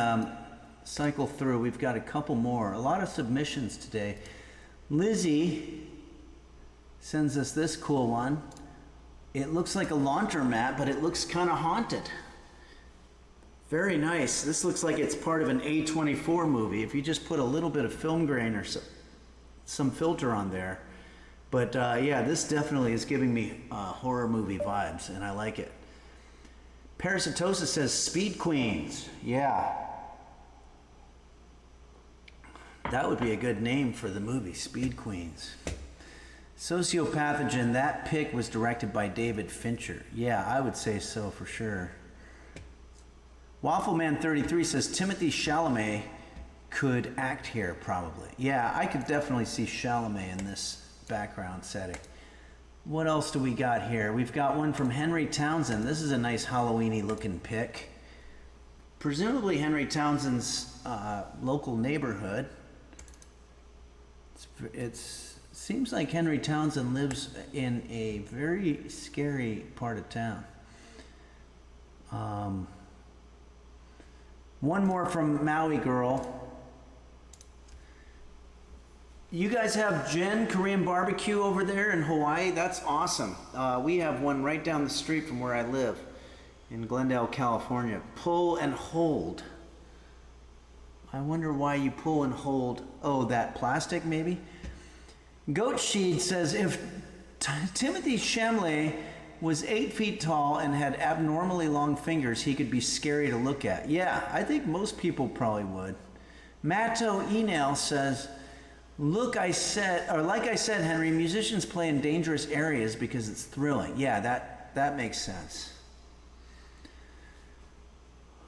cycle through. We've got a couple more. A lot of submissions today. Lizzie sends us this cool one. It looks like a laundromat, but it looks kind of haunted. Very nice. This looks like it's part of an A24 movie. If you just put a little bit of film grain or some filter on there. But yeah, this definitely is giving me horror movie vibes, and I like it. Parasitosis says Speed Queens. Yeah. That would be a good name for the movie, Speed Queens. Sociopathogen, that pic was directed by David Fincher. Yeah, I would say so for sure. Waffleman33 says Timothy Chalamet could act here, probably. Yeah, I could definitely see Chalamet in this background setting. What else do we got here? We've got one from Henry Townsend. This is a nice Halloween-y looking pic. Presumably Henry Townsend's local neighborhood. It seems like Henry Townsend lives in a very scary part of town. One more from Maui Girl. You guys have Jen Korean barbecue over there in Hawaii? That's awesome. We have one right down the street from where I live in Glendale, California. Pull and hold. I wonder why you pull and hold. Oh, that plastic maybe? Goat Sheed says if Timothy Chalamet was 8 feet tall and had abnormally long fingers, he could be scary to look at. Yeah, I think most people probably would. Matto Enel says, Like I said, Henry, musicians play in dangerous areas because it's thrilling. Yeah, that makes sense.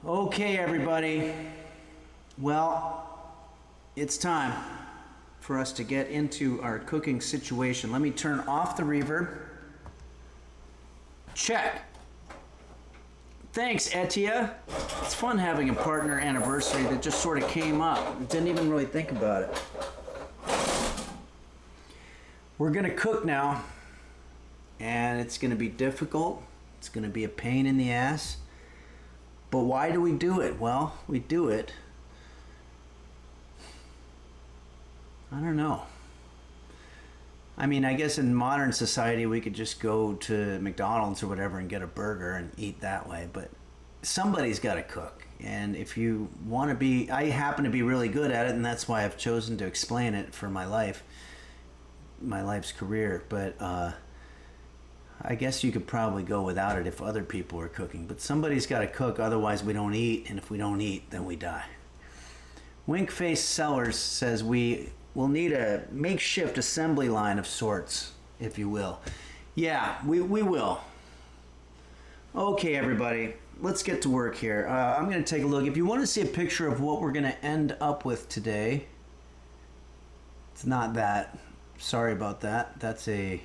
Okay, everybody. Well, it's time for us to get into our cooking situation. Let me turn off the reverb. Check. Thanks, Etia. It's fun having a partner anniversary that just sort of came up. Didn't even really think about it. We're gonna cook now, and it's gonna be difficult. It's gonna be a pain in the ass. But why do we do it? Well, we do it. I don't know. I mean, I guess in modern society we could just go to McDonald's or whatever and get a burger and eat that way, but somebody's got to cook. And if you want to be, I happen to be really good at it, and that's why I've chosen to explain it for my life's career. But I guess you could probably go without it if other people are cooking. But somebody's got to cook, otherwise we don't eat, and if we don't eat, then we die. Winkface Sellers says we will need a makeshift assembly line of sorts, if you will. Yeah, we will. Okay, everybody, let's get to work here. I'm going to take a look. If you want to see a picture of what we're going to end up with today, it's not that. Sorry about that. That's a...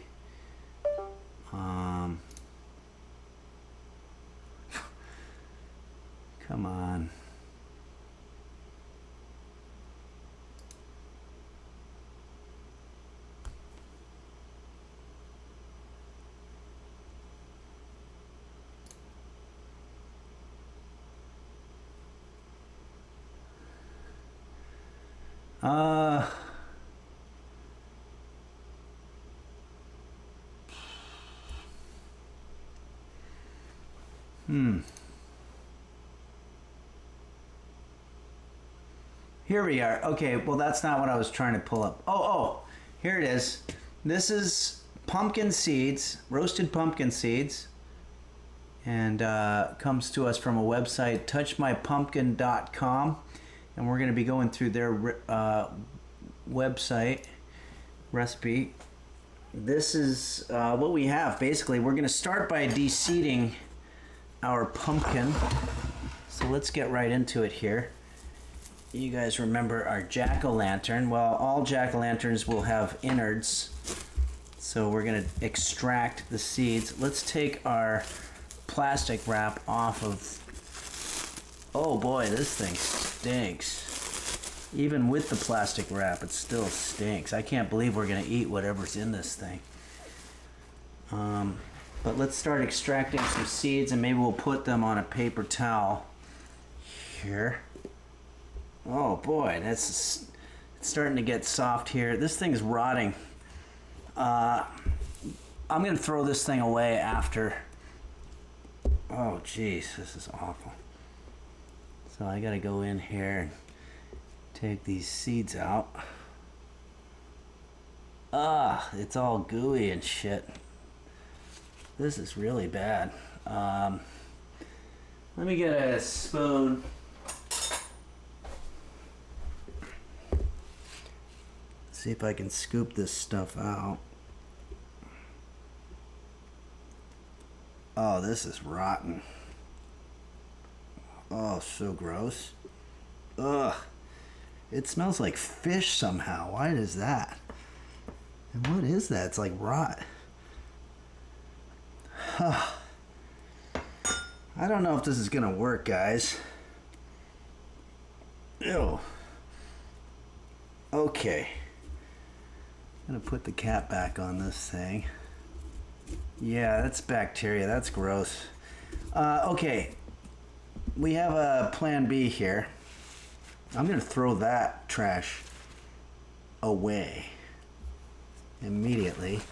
Come on. Here we are. Okay, well that's not what I was trying to pull up. Oh, here it is. This is pumpkin seeds, roasted pumpkin seeds, and comes to us from a website, touchmypumpkin.com, and we're going to be going through their website recipe. This is what we have. Basically, we're going to start by deseeding our pumpkin. So let's get right into it here. You guys remember our jack-o'-lantern. Well, all jack-o'-lanterns will have innards. So we're going to extract the seeds. Let's take our plastic wrap off of... Oh boy, this thing stinks. Even with the plastic wrap, it still stinks. I can't believe we're going to eat whatever's in this thing. But let's start extracting some seeds, and maybe we'll put them on a paper towel here. Oh boy, it's starting to get soft here. This thing's rotting. I'm gonna throw this thing away after. Oh geez, this is awful. So I gotta go in here and take these seeds out. It's all gooey and shit. This is really bad. Let me get a spoon. See if I can scoop this stuff out. Oh, this is rotten. Oh, so gross. Ugh. It smells like fish somehow. Why is that? And what is that? It's like rot. I don't know if this is gonna work, guys. Ew. Okay. I'm gonna put the cap back on this thing. Yeah, that's bacteria. That's gross. Okay. We have a plan B here. I'm gonna throw that trash away immediately.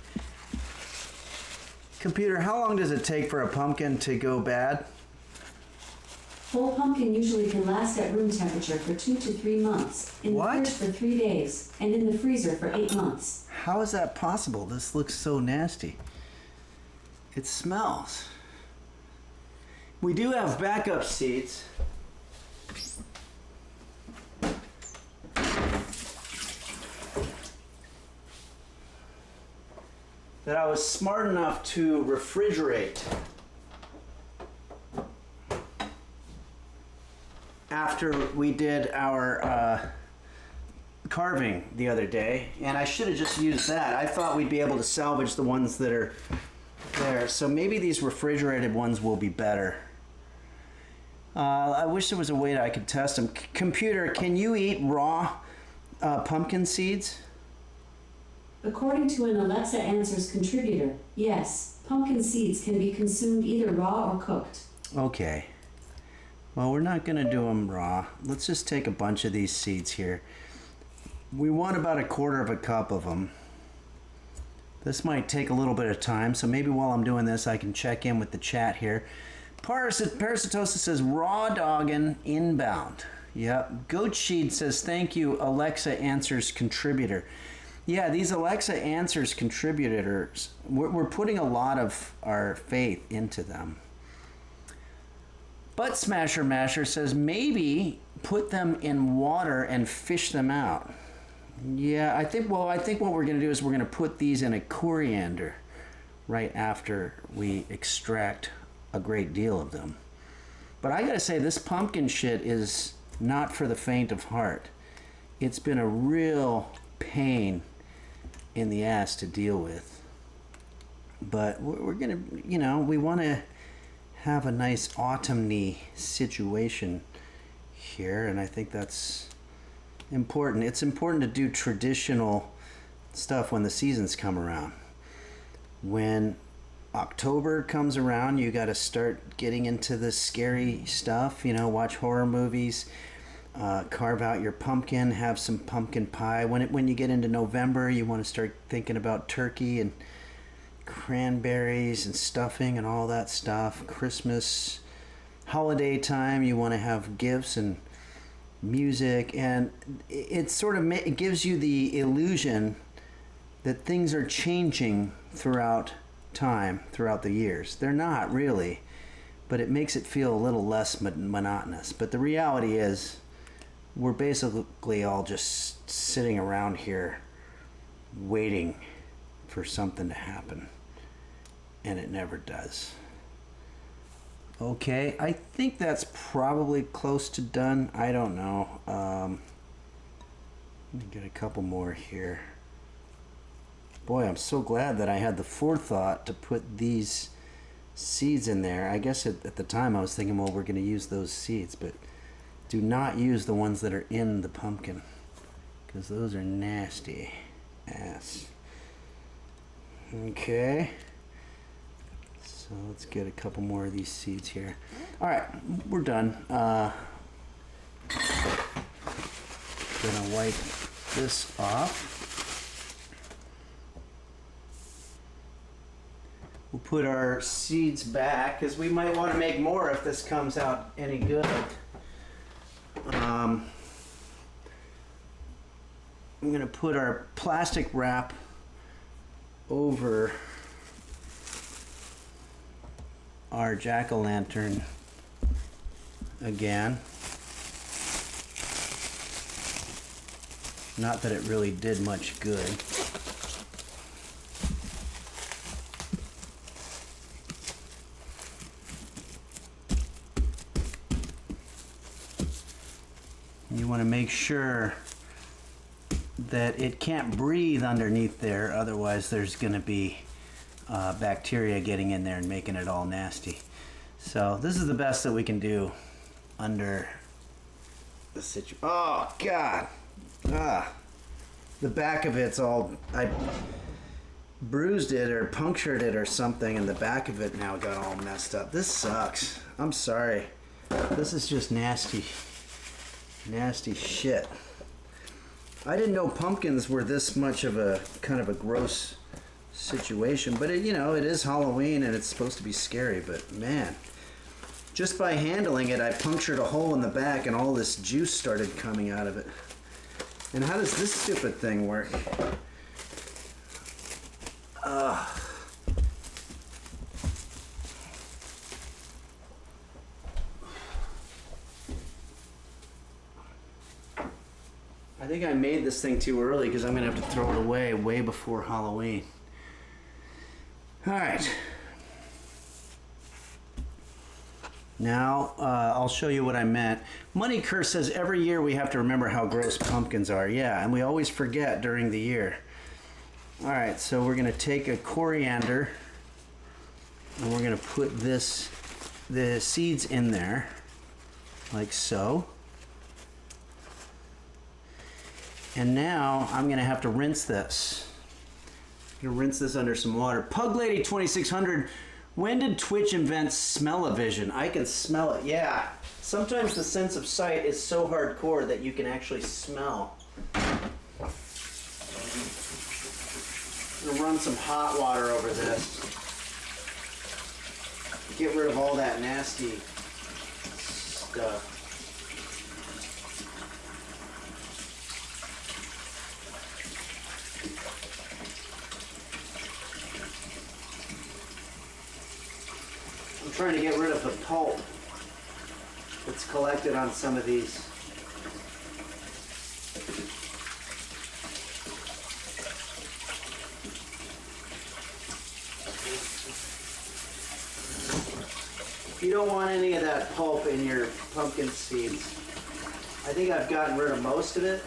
Computer, how long does it take for a pumpkin to go bad? Whole pumpkin usually can last at room temperature for 2 to 3 months, in the fridge for 3 days, and in the freezer for 8 months. How is that possible? This looks so nasty. It smells. We do have backup seeds. that I was smart enough to refrigerate after we did our carving the other day, and I should have just used that. I thought we'd be able to salvage the ones that are there, so maybe these refrigerated ones will be better. I wish there was a way that I could test them. Computer, can you eat raw pumpkin seeds? According to an Alexa Answers contributor, yes, pumpkin seeds can be consumed either raw or cooked. Okay. Well, we're not going to do them raw. Let's just take a bunch of these seeds here. We want about 1/4 cup of them. This might take a little bit of time, so maybe while I'm doing this, I can check in with the chat here. Parasitosis says, raw doggin' inbound. Yep. Goat Sheed says, thank you, Alexa Answers contributor. Yeah, these Alexa Answers contributors, we're putting a lot of our faith into them. Butt Smasher Masher says, maybe put them in water and fish them out. Yeah, I think what we're going to do is we're going to put these in a coriander right after we extract a great deal of them. But I got to say, this pumpkin shit is not for the faint of heart. It's been a real pain in the ass to deal with. But we're going to, you know, we want to have a nice autumny situation here, and I think that's important. It's important to do traditional stuff when the seasons come around. When October comes around, you got to start getting into the scary stuff, you know, watch horror movies, carve out your pumpkin, have some pumpkin pie. When you get into November, you want to start thinking about turkey and cranberries and stuffing and all that stuff. Christmas, holiday time, you want to have gifts and music, and it sort of it gives you the illusion that things are changing throughout time, throughout the years. They're not really, but it makes it feel a little less monotonous. But the reality is, we're basically all just sitting around here waiting for something to happen, and it never does. Okay, I think that's probably close to done. I don't know. Let me get a couple more here. Boy, I'm so glad that I had the forethought to put these seeds in there. I guess at the time I was thinking, well, we're going to use those seeds, but do not use the ones that are in the pumpkin, because those are nasty ass. Okay. So let's get a couple more of these seeds here. All right, we're done. Gonna wipe this off. We'll put our seeds back because we might want to make more if this comes out any good. I'm gonna put our plastic wrap over our jack-o'-lantern again. Not that it really did much good. You want to make sure that it can't breathe underneath there, otherwise there's going to be bacteria getting in there and making it all nasty. So this is the best that we can do under the situation. Oh God! The back of it's all, I bruised it or punctured it or something, and the back of it now got all messed up. This sucks. I'm sorry. This is just nasty shit. I didn't know pumpkins were this much of a kind of a gross situation, but it, you know, it is Halloween and it's supposed to be scary, but man, just by handling it, I punctured a hole in the back and all this juice started coming out of it. And how does this stupid thing work? I think I made this thing too early because I'm gonna have to throw it away way before Halloween. All right. Now, I'll show you what I meant. Money Curse says every year we have to remember how gross pumpkins are. Yeah, and we always forget during the year. All right, so we're gonna take a coriander and we're gonna put the seeds in there, like so. And now I'm gonna have to rinse this. I'm gonna rinse this under some water. Pug Lady 2600, when did Twitch invent smell-o-vision? I can smell it, yeah. Sometimes the sense of sight is so hardcore that you can actually smell. I'm gonna run some hot water over this. Get rid of all that nasty stuff. I'm trying to get rid of the pulp that's collected on some of these. You don't want any of that pulp in your pumpkin seeds. I think I've gotten rid of most of it.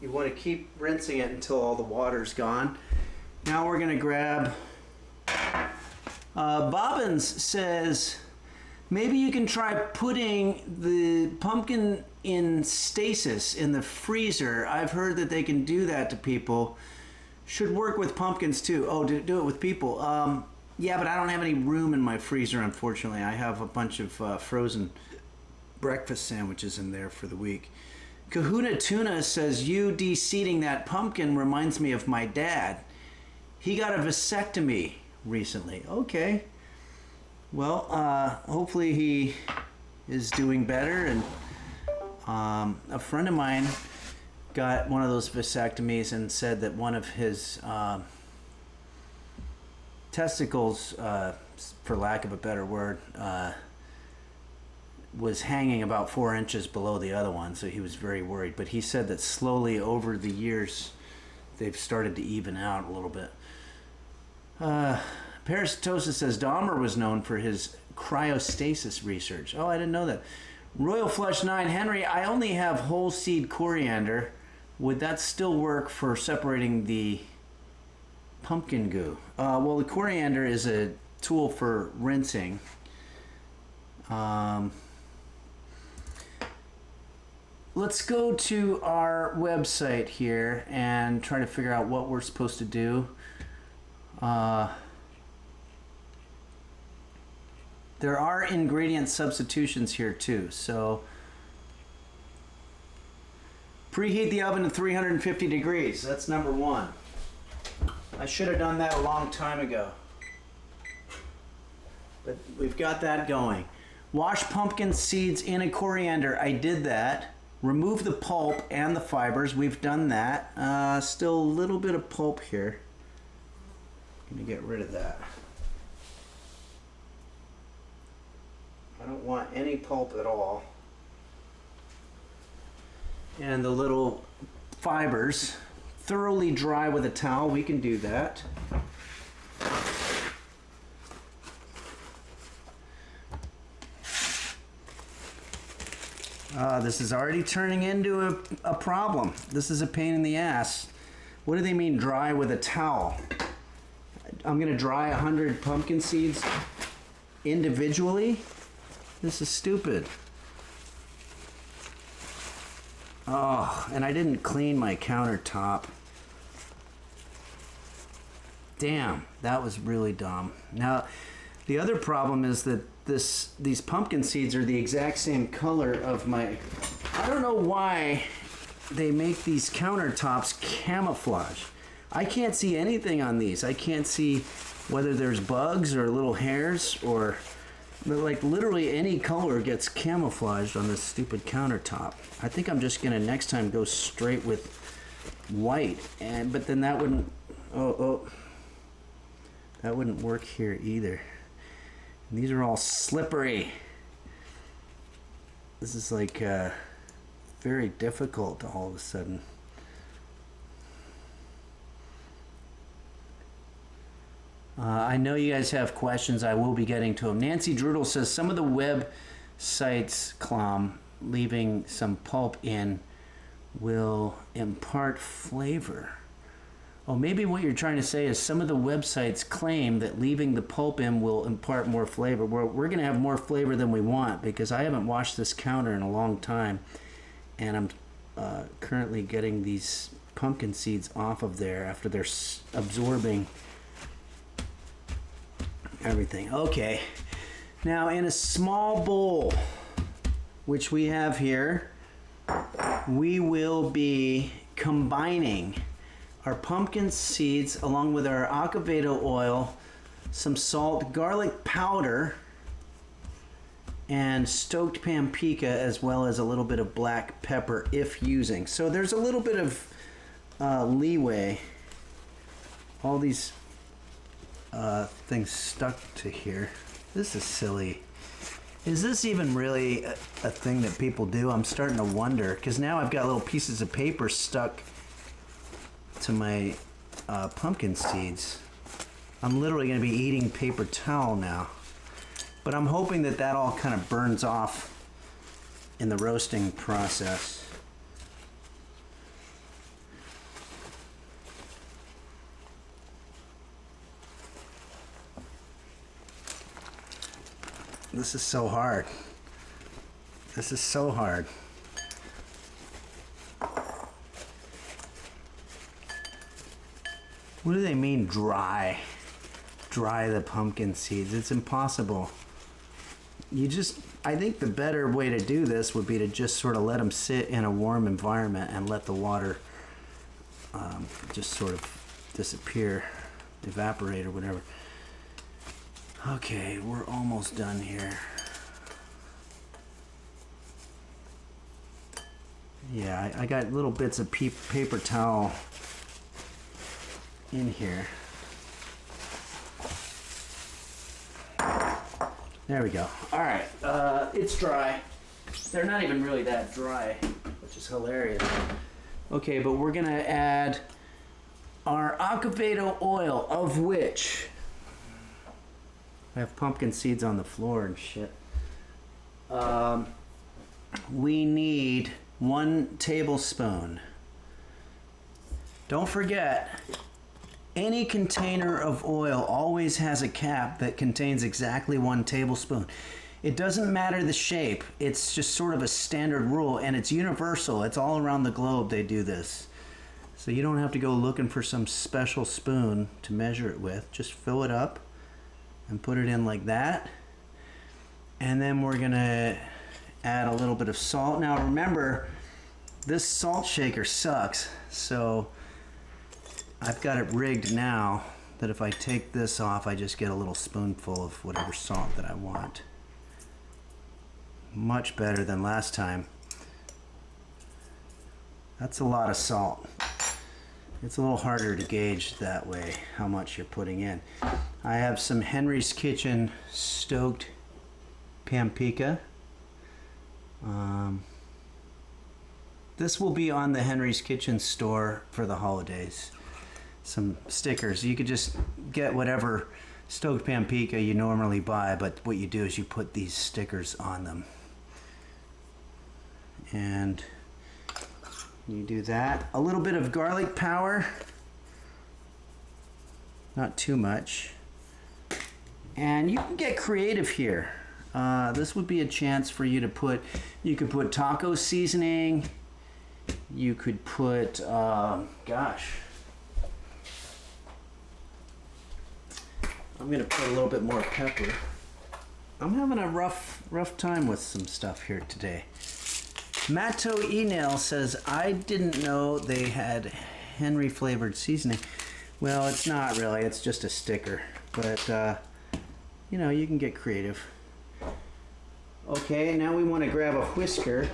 You want to keep rinsing it until all the water's gone. Now we're gonna grab, Bobbins says, maybe you can try putting the pumpkin in stasis in the freezer. I've heard that they can do that to people. Should work with pumpkins too. Oh, do it with people. Yeah, but I don't have any room in my freezer, unfortunately. I have a bunch of frozen breakfast sandwiches in there for the week. Kahuna Tuna says, you de-seeding that pumpkin reminds me of my dad. He got a vasectomy recently. Okay. Well, hopefully he is doing better. And a friend of mine got one of those vasectomies and said that one of his testicles, for lack of a better word, was hanging about 4 inches below the other one, so he was very worried. But he said that slowly over the years, they've started to even out a little bit. Parasitosis says Dahmer was known for his cryostasis research. Oh, I didn't know that. Royal Flush 9, Henry, I only have whole seed coriander. Would that still work for separating the pumpkin goo? Well, the coriander is a tool for rinsing. Let's go to our website here and try to figure out what we're supposed to do. There are ingredient substitutions here too. So preheat the oven to 350 degrees. That's number one. I should have done that a long time ago. But we've got that going. Wash pumpkin seeds in a coriander. I did that. Remove the pulp and the fibers. We've done that. Still a little bit of pulp here. I'm gonna get rid of that. I don't want any pulp at all. And the little fibers. Thoroughly dry with a towel. We can do that. This is already turning into a problem. This is a pain in the ass. What do they mean dry with a towel? I'm gonna dry 100 pumpkin seeds individually? This is stupid. Oh, and I didn't clean my countertop. Damn, that was really dumb. Now, the other problem is that these pumpkin seeds are the exact same color of my... I don't know why they make these countertops camouflage. I can't see anything on these. I can't see whether there's bugs or little hairs or... Like literally any color gets camouflaged on this stupid countertop. I think I'm just gonna next time go straight with white, but then that wouldn't, that wouldn't work here either. And these are all slippery. This is like very difficult all of a sudden. I know you guys have questions. I will be getting to them. Nancy Drudel says some of the websites, Clom, leaving some pulp in will impart flavor. Oh, maybe what you're trying to say is some of the websites claim that leaving the pulp in will impart more flavor. We're going to have more flavor than we want because I haven't washed this counter in a long time, and I'm currently getting these pumpkin seeds off of there after they're absorbing everything. Okay, now in a small bowl, which we have here, we will be combining our pumpkin seeds along with our Acovado oil, some salt, garlic powder, and stoked paprika, as well as a little bit of black pepper if using. So there's a little bit of leeway. All these things stuck to here. This is silly. Is this even really a thing that people do? I'm starting to wonder, because now I've got little pieces of paper stuck to my pumpkin seeds. I'm literally going to be eating paper towel now. But I'm hoping that that all kind of burns off in the roasting process. This is so hard. This is so hard. What do they mean dry? Dry the pumpkin seeds. It's impossible. I think the better way to do this would be to just sort of let them sit in a warm environment and let the water just sort of disappear, evaporate or whatever. Okay, we're almost done here. Yeah, I got little bits of paper towel in here. There we go. All right, it's dry. They're not even really that dry, which is hilarious. Okay, but we're gonna add our Acovado oil, of which I have pumpkin seeds on the floor and shit. We need 1 tablespoon. Don't forget, any container of oil always has a cap that contains exactly 1 tablespoon. It doesn't matter the shape. It's just sort of a standard rule, and it's universal. It's all around the globe they do this. So you don't have to go looking for some special spoon to measure it with. Just fill it up and put it in like that. And then we're gonna add a little bit of salt. Now remember, this salt shaker sucks, so I've got it rigged now that if I take this off, I just get a little spoonful of whatever salt that I want. Much better than last time. That's a lot of salt. It's a little harder to gauge that way how much you're putting in. I have some Henry's Kitchen stoked paprika. This will be on the Henry's Kitchen store for the holidays. Some stickers. You could just get whatever stoked paprika you normally buy, but what you do is you put these stickers on them. And you do that. A little bit of garlic powder. Not too much. And you can get creative here. This would be a chance for you to put, you could put taco seasoning. You could put, gosh. I'm gonna put a little bit more pepper. I'm having a rough time with some stuff here today. Matto Enel says, I didn't know they had Henry flavored seasoning. Well, it's not really, it's just a sticker. But, you know, you can get creative. Okay, now we want to grab a whisker.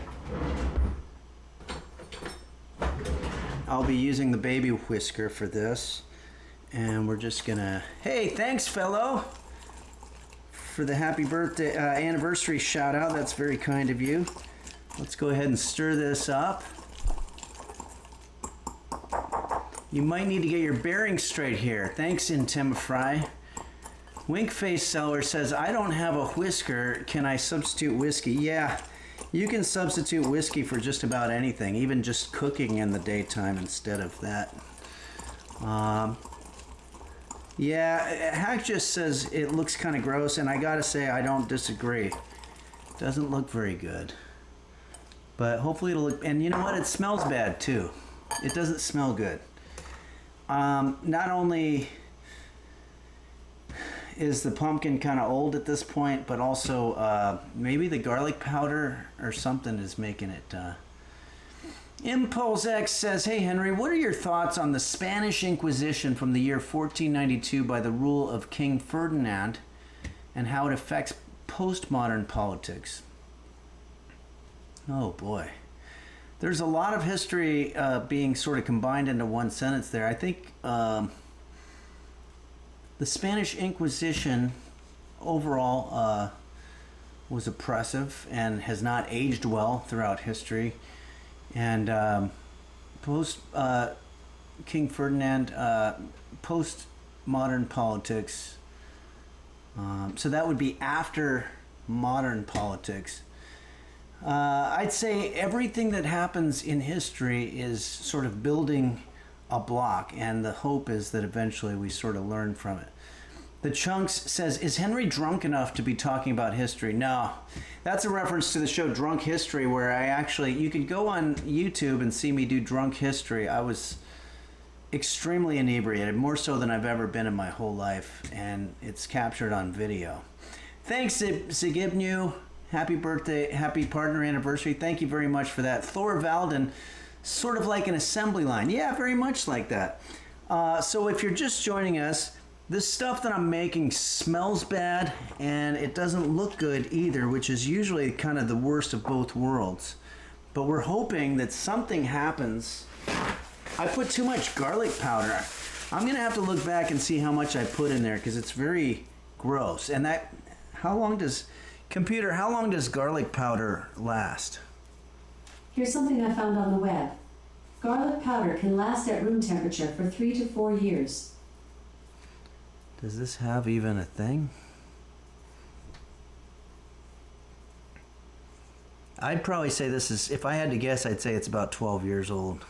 I'll be using the baby whisker for this. And we're just gonna, hey, thanks, fellow, for the happy birthday anniversary shout out. That's very kind of you. Let's go ahead and stir this up. You might need to get your bearings straight here. Thanks, Intimifry. Winkface Seller says, I don't have a whisker. Can I substitute whiskey? Yeah, you can substitute whiskey for just about anything, even just cooking in the daytime instead of that. Yeah, Hack just says it looks kind of gross, and I gotta say, I don't disagree. Doesn't look very good. But hopefully it'll look, and you know what? It smells bad too. It doesn't smell good. Not only is the pumpkin kind of old at this point, but also maybe the garlic powder or something is making it. Impulse X says, hey Henry, what are your thoughts on the Spanish Inquisition from the year 1492 by the rule of King Ferdinand and how it affects postmodern politics? Oh boy. There's a lot of history being sort of combined into one sentence there. I think the Spanish Inquisition overall was oppressive and has not aged well throughout history. And post King Ferdinand, post-modern politics. So that would be after modern politics. I'd say everything that happens in history is sort of building a block, and the hope is that eventually we sort of learn from it. The Chunks says, is Henry drunk enough to be talking about history? No, that's a reference to the show Drunk History, where I actually, you could go on YouTube and see me do Drunk History. I was extremely inebriated, more so than I've ever been in my whole life, and it's captured on video. Thanks, Zigibnu. Happy birthday, happy partner anniversary. Thank you very much for that. Thor Valden, sort of like an assembly line. Yeah, very much like that. So if you're just joining us, this stuff that I'm making smells bad and it doesn't look good either, which is usually kind of the worst of both worlds. But we're hoping that something happens. I put too much garlic powder. I'm gonna have to look back and see how much I put in there because it's very gross. And that, how long does garlic powder last? Here's something I found on the web. Garlic powder can last at room temperature for 3 to 4 years. Does this have even a thing? I'd probably say this is, if I had to guess, I'd say it's about 12 years old.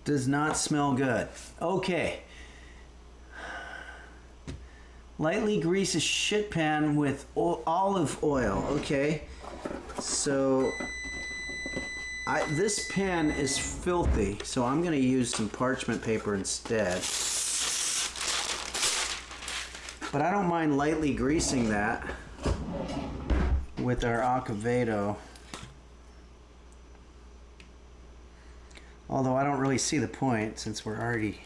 Does not smell good. Okay. Lightly grease a shit pan with olive oil. Okay. So this pan is filthy, so I'm going to use some parchment paper instead. But I don't mind lightly greasing that with our Acevedo. Although I don't really see the point since we're already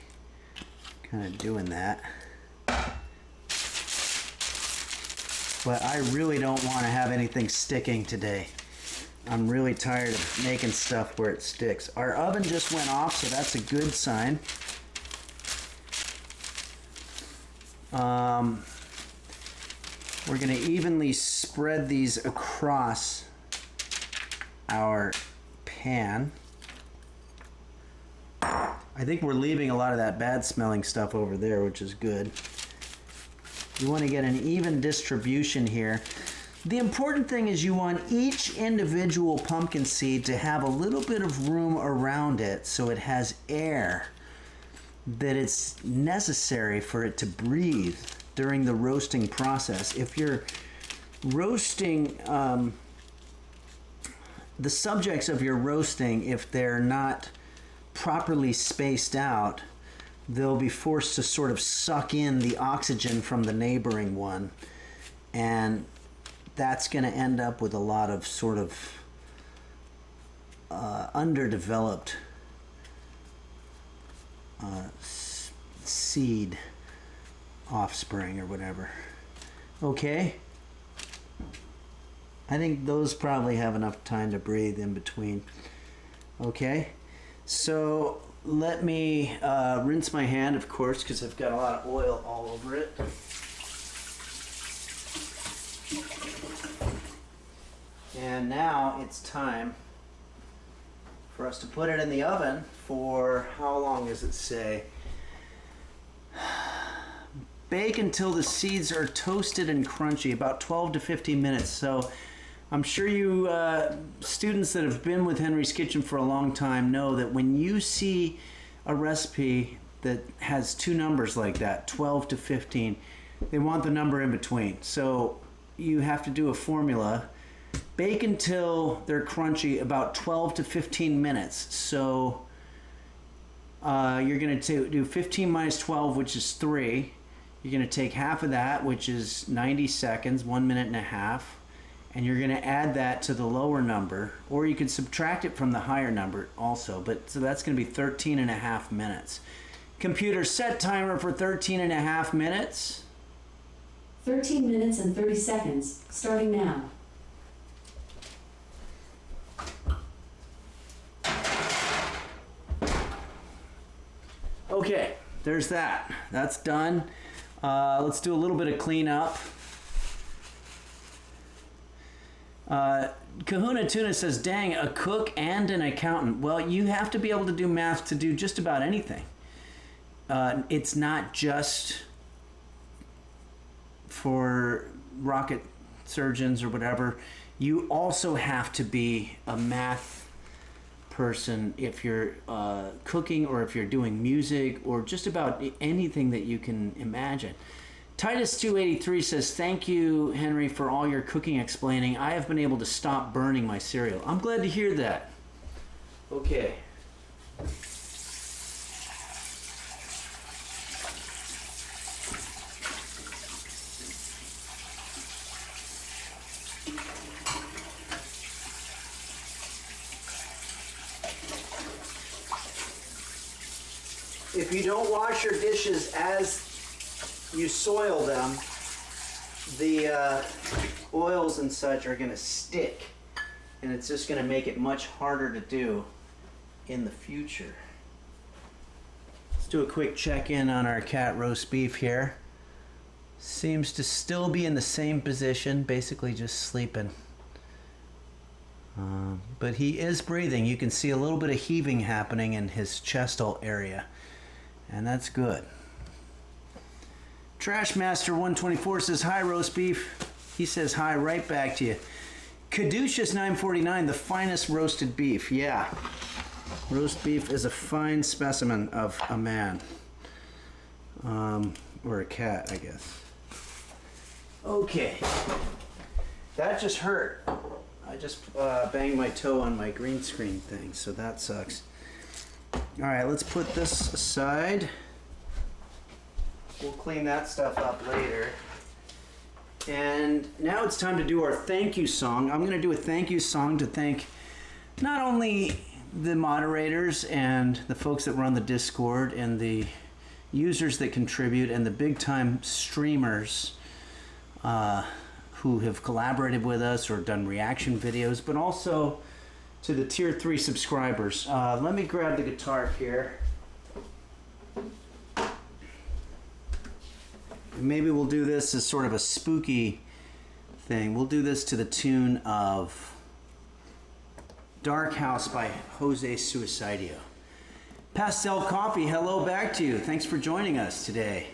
kind of doing that. But I really don't want to have anything sticking today. I'm really tired of making stuff where it sticks. Our oven just went off, so that's a good sign. We're going to evenly spread these across our pan. I think we're leaving a lot of that bad smelling stuff over there, which is good. You want to get an even distribution here. The important thing is you want each individual pumpkin seed to have a little bit of room around it so it has air that it's necessary for it to breathe during the roasting process. If you're roasting, the subjects of your roasting, if they're not properly spaced out, they'll be forced to sort of suck in the oxygen from the neighboring one, and that's going to end up with a lot of sort of underdeveloped seed offspring or whatever. Okay, I think those probably have enough time to breathe in between. Okay, So let me rinse my hand, of course, because I've got a lot of oil all over it. And now it's time for us to put it in the oven for, how long does it say? Bake until the seeds are toasted and crunchy, about 12 to 15 minutes. So I'm sure you students that have been with Henry's Kitchen for a long time know that when you see a recipe that has two numbers like that, 12 to 15, they want the number in between. So you have to do a formula. Bake until they're crunchy, about 12 to 15 minutes. So you're going to do 15 minus 12, which is 3. You're going to take half of that, which is 90 seconds, 1 minute and a half, and you're going to add that to the lower number, or you can subtract it from the higher number also. But so that's going to be 13 and a half minutes. Computer, set timer for 13 and a half minutes. 13 minutes and 30 seconds, starting now. Okay, there's that. That's done. Let's do a little bit of cleanup. Kahuna Tuna says, dang, a cook and an accountant. Well, you have to be able to do math to do just about anything. It's not just for rocket surgeons or whatever. You also have to be a math person if you're cooking, or if you're doing music, or just about anything that you can imagine. Titus 283 says, thank you, Henry, for all your cooking explaining. I have been able to stop burning my cereal. I'm glad to hear that. Okay. If you don't wash your dishes as you soil them, the oils and such are going to stick, and it's just going to make it much harder to do in the future. Let's do a quick check-in on our cat roast beef here. Seems to still be in the same position, basically just sleeping. But he is breathing. You can see a little bit of heaving happening in his chestal area, and that's good. Trashmaster 124 says, hi, roast beef. He says hi right back to you. Caduceus 949, the finest roasted beef. Yeah, roast beef is a fine specimen of a man. Or a cat, I guess. Okay. That just hurt. I just banged my toe on my green screen thing, so that sucks. Alright, let's put this aside. We'll clean that stuff up later. And now it's time to do our thank you song. I'm going to do a thank you song to thank not only the moderators and the folks that run the Discord and the users that contribute and the big time streamers who have collaborated with us or done reaction videos, but also to the tier 3 subscribers. Let me grab the guitar here. Maybe we'll do this as sort of a spooky thing. We'll do this to the tune of Dark House by Jose Suicidio. Pastel Coffee, hello back to you. Thanks for joining us today.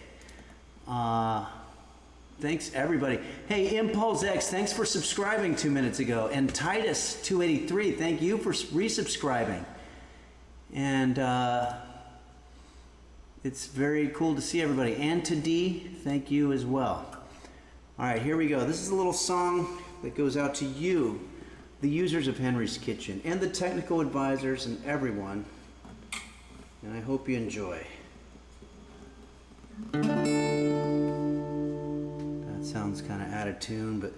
Thanks everybody. Hey, Impulse X, thanks for subscribing 2 minutes ago. And Titus 283, thank you for resubscribing. And it's very cool to see everybody. And to D, thank you as well. All right, here we go. This is a little song that goes out to you, the users of Henry's Kitchen, and the technical advisors and everyone. And I hope you enjoy. That sounds kind of out of tune, but...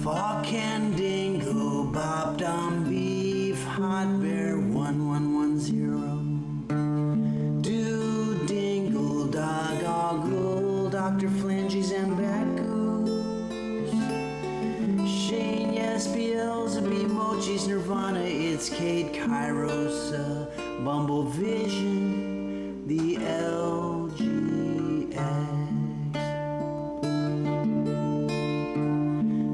Fuck and dingo, bob dom beef, hot bear 1110. Do dingle dog Mochi's Nirvana, it's Kate Kairos, Bumble Vision, the LGX.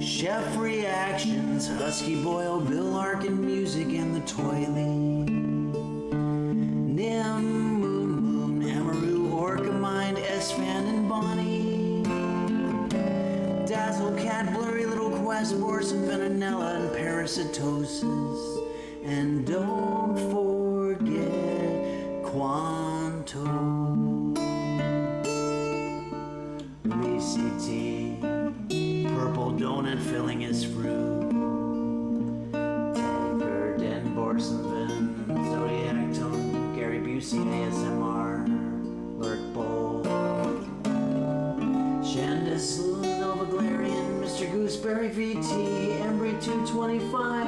Chef Reactions, Husky Boyle, Bill Larkin Music, and the Toy League. Nim, Moon, Amaru, Orca Mind, S-Fan, and Bonnie. Dazzle Cat, Blurry Little Quest, Borson, Venonella, and Parasitosis. And don't forget Quanto. VCT, Purple Donut filling his fruit. Taker, Den, Borson, Vin, Zodiac Tone, Gary Busey, ASMR, Lurk Bowl. Shandis, Nova Glarian, Mr. Gooseberry VT, Embry 225,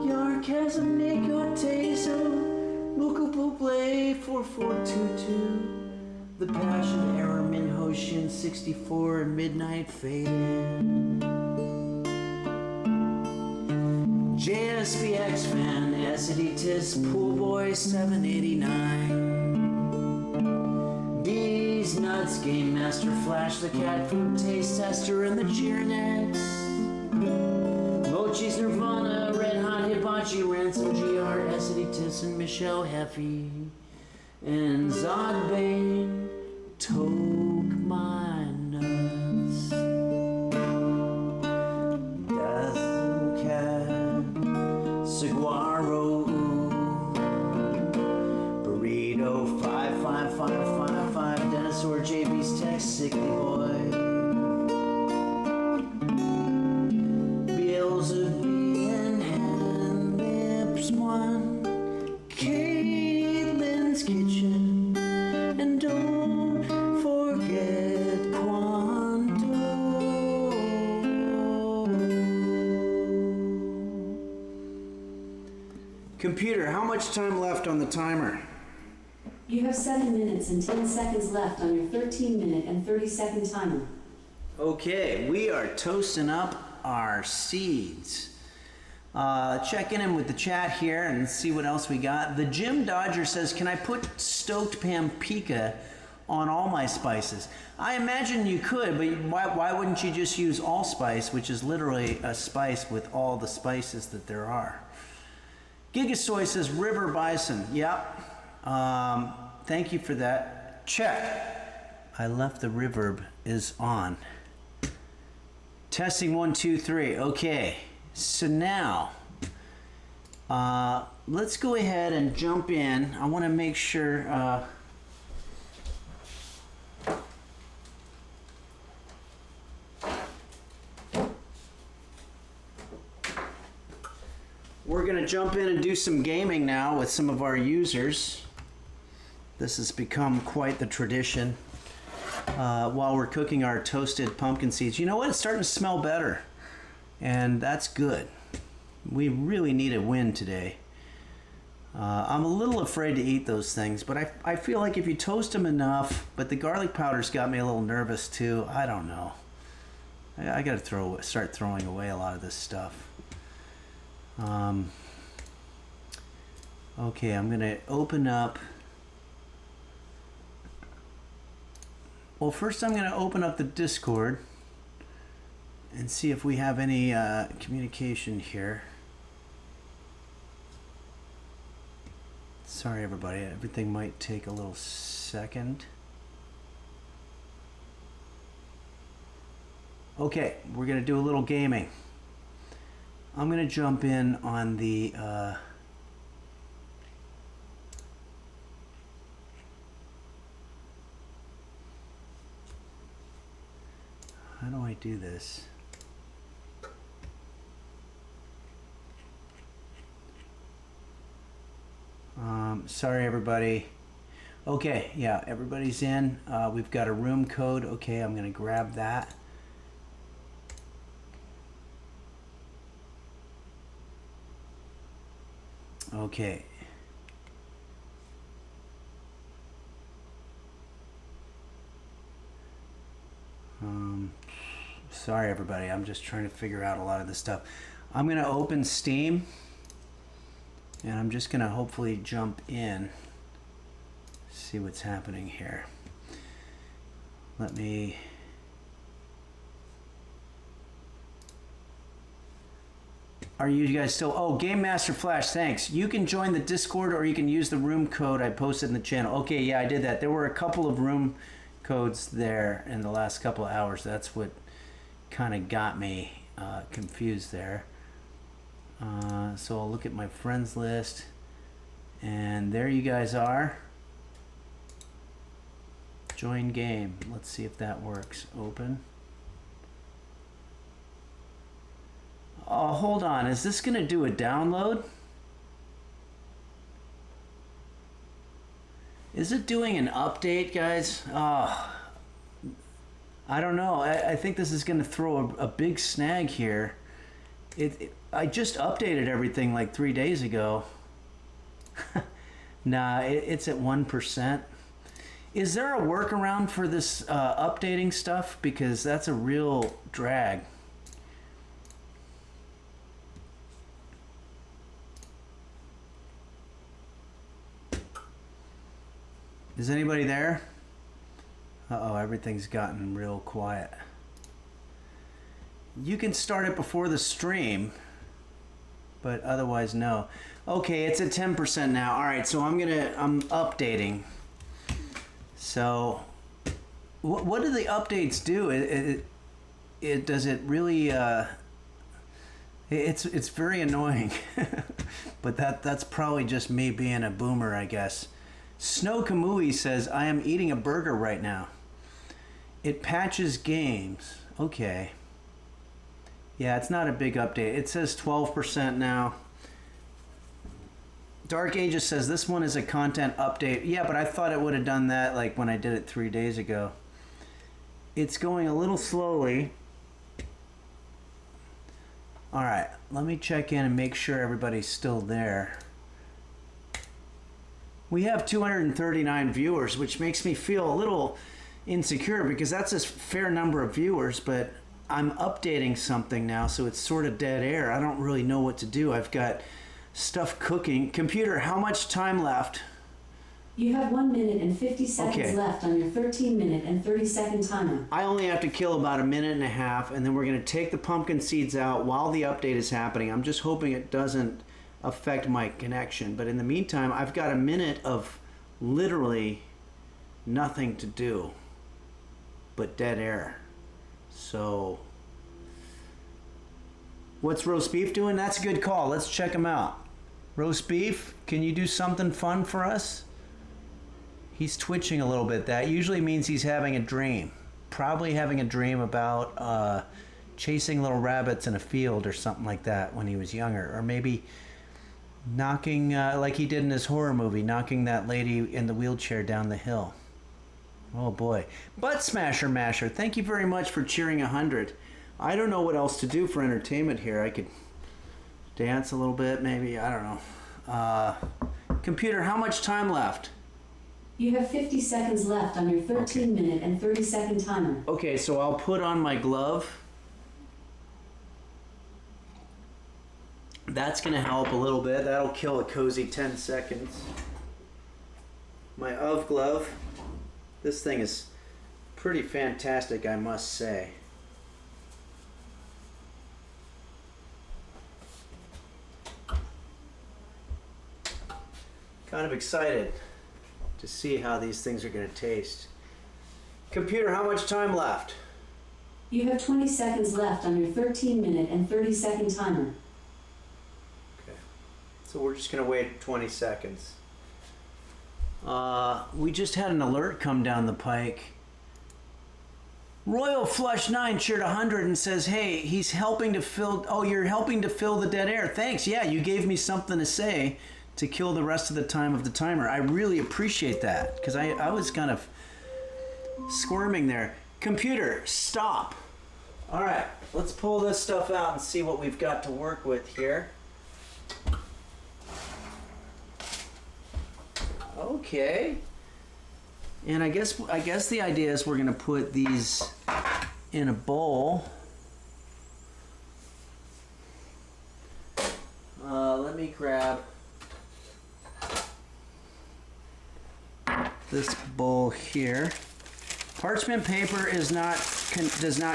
Yarkasm, Nico Teso, Muku Puple 4422, The Passion Error, Minho Shin 64, and Midnight Fade In. JSBX Fan, Aciditis, Poolboy 789. D's Nuts, Game Master Flash, the Cat Food Taste Tester, and the Cheernex. Mochi's Nirvana, Red Hot Hibachi, Ransom GR, Aciditis, and Michelle Heffy. And Zodbane, Toke My Nuts. Dazzle Cat, Saguaro, Burrito 55555, Dinosaur JB's Text, Sickly Boy, Beelzebub and Lips One, Caitlin's Kitchen, and don't forget Quanto. Computer, how much time left on the timer? You have 7 minutes and 10 seconds left on your 13-minute and 30-second timer. Okay, we are toasting up our seeds. Checking in with the chat here and see what else we got. The Jim Dodger says, can I put stoked paprika on all my spices? I imagine you could, but why wouldn't you just use allspice, which is literally a spice with all the spices that there are? Gigasoy says, River Bison. Yep. Thank you for that. Check. I left the reverb is on. Testing 1, 2, 3. Okay. So now, let's go ahead and jump in. I want to make sure. We're going to jump in and do some gaming now with some of our users. This has become quite the tradition while we're cooking our toasted pumpkin seeds. You know what? It's starting to smell better. And that's good. We really need a win today. I'm a little afraid to eat those things, but I feel like if you toast them enough, but the garlic powder's got me a little nervous too. I don't know. I got to start throwing away a lot of this stuff. Okay, I'm gonna open up. Well, first I'm gonna open up the Discord and see if we have any communication here. Sorry everybody, everything might take a little second. Okay, we're gonna do a little gaming. I'm gonna jump in on the how do I do this? Sorry everybody. Okay, yeah, everybody's in. We've got a room code. Okay, I'm gonna grab that. Okay. Sorry everybody, I'm just trying to figure out a lot of this stuff. I'm gonna open Steam. And I'm just gonna hopefully jump in, see what's happening here. Let me... Are you guys still... Oh, Game Master Flash, thanks. You can join the Discord or you can use the room code I posted in the channel. Okay, yeah, I did that. There were a couple of room codes there in the last couple of hours. That's what kind of got me confused there. So I'll look at my friends list. And there you guys are. Join game. Let's see if that works. Open. Oh, hold on. Is this going to do a download? Is it doing an update, guys? Oh, I don't know. I think this is going to throw a big snag here. I just updated everything like 3 days ago. Nah, it's at 1%. Is there a workaround for this updating stuff? Because that's a real drag. Is anybody there? Uh-oh, everything's gotten real quiet. You can start it before the stream, but otherwise no. Okay, it's at 10% now. All right, so I'm updating. So what do the updates do? Does it really it's very annoying. But that's probably just me being a boomer, I guess. Snow Kamui says, I am eating a burger right now. It patches games. Okay. Yeah, it's not a big update. It says 12% now. Dark Ages says this one is a content update. Yeah, but I thought it would have done that like when I did it 3 days ago. It's going a little slowly. All right, let me check in and make sure everybody's still there. We have 239 viewers, which makes me feel a little insecure because that's a fair number of viewers, but I'm updating something now, so it's sort of dead air. I don't really know what to do. I've got stuff cooking. Computer, how much time left? You have 1 minute and 50 seconds Okay. left on your 13-minute and 30-second timer. I only have to kill about a minute and a half, and then we're going to take the pumpkin seeds out while the update is happening. I'm just hoping it doesn't affect my connection, but in the meantime, I've got a minute of literally nothing to do but dead air. So what's Roast Beef doing? That's a good call. Let's check him out. Roast Beef, can you do something fun for us? He's twitching a little bit. That usually means he's having a dream. Probably having a dream about chasing little rabbits in a field or something like that when he was younger. Or maybe knocking, like he did in his horror movie, knocking that lady in the wheelchair down the hill. Oh boy. Butt Smasher Masher, thank you very much for cheering 100. I don't know what else to do for entertainment here. I could dance a little bit, maybe. I don't know. Computer, how much time left? You have 50 seconds left on your 13-minute and 30-second timer. Okay, so I'll put on my glove. That's going to help a little bit. That'll kill a cozy 10 seconds. My UV glove. This thing is pretty fantastic, I must say. Kind of excited to see how these things are going to taste. Computer, how much time left? You have 20 seconds left on your 13-minute and 30-second timer. Okay. So we're just going to wait 20 seconds. We just had an alert come down the pike. Royal Flush 9 cheered 100 and says, hey, he's helping to fill... Oh, you're helping to fill the dead air. Thanks. Yeah, you gave me something to say to kill the rest of the time of the timer. I really appreciate that because I was kind of squirming there. Computer, stop. All right, let's pull this stuff out and see what we've got to work with here. Okay. And I guess the idea is we're going to put these in a bowl. Let me grab this bowl here. Parchment paper does not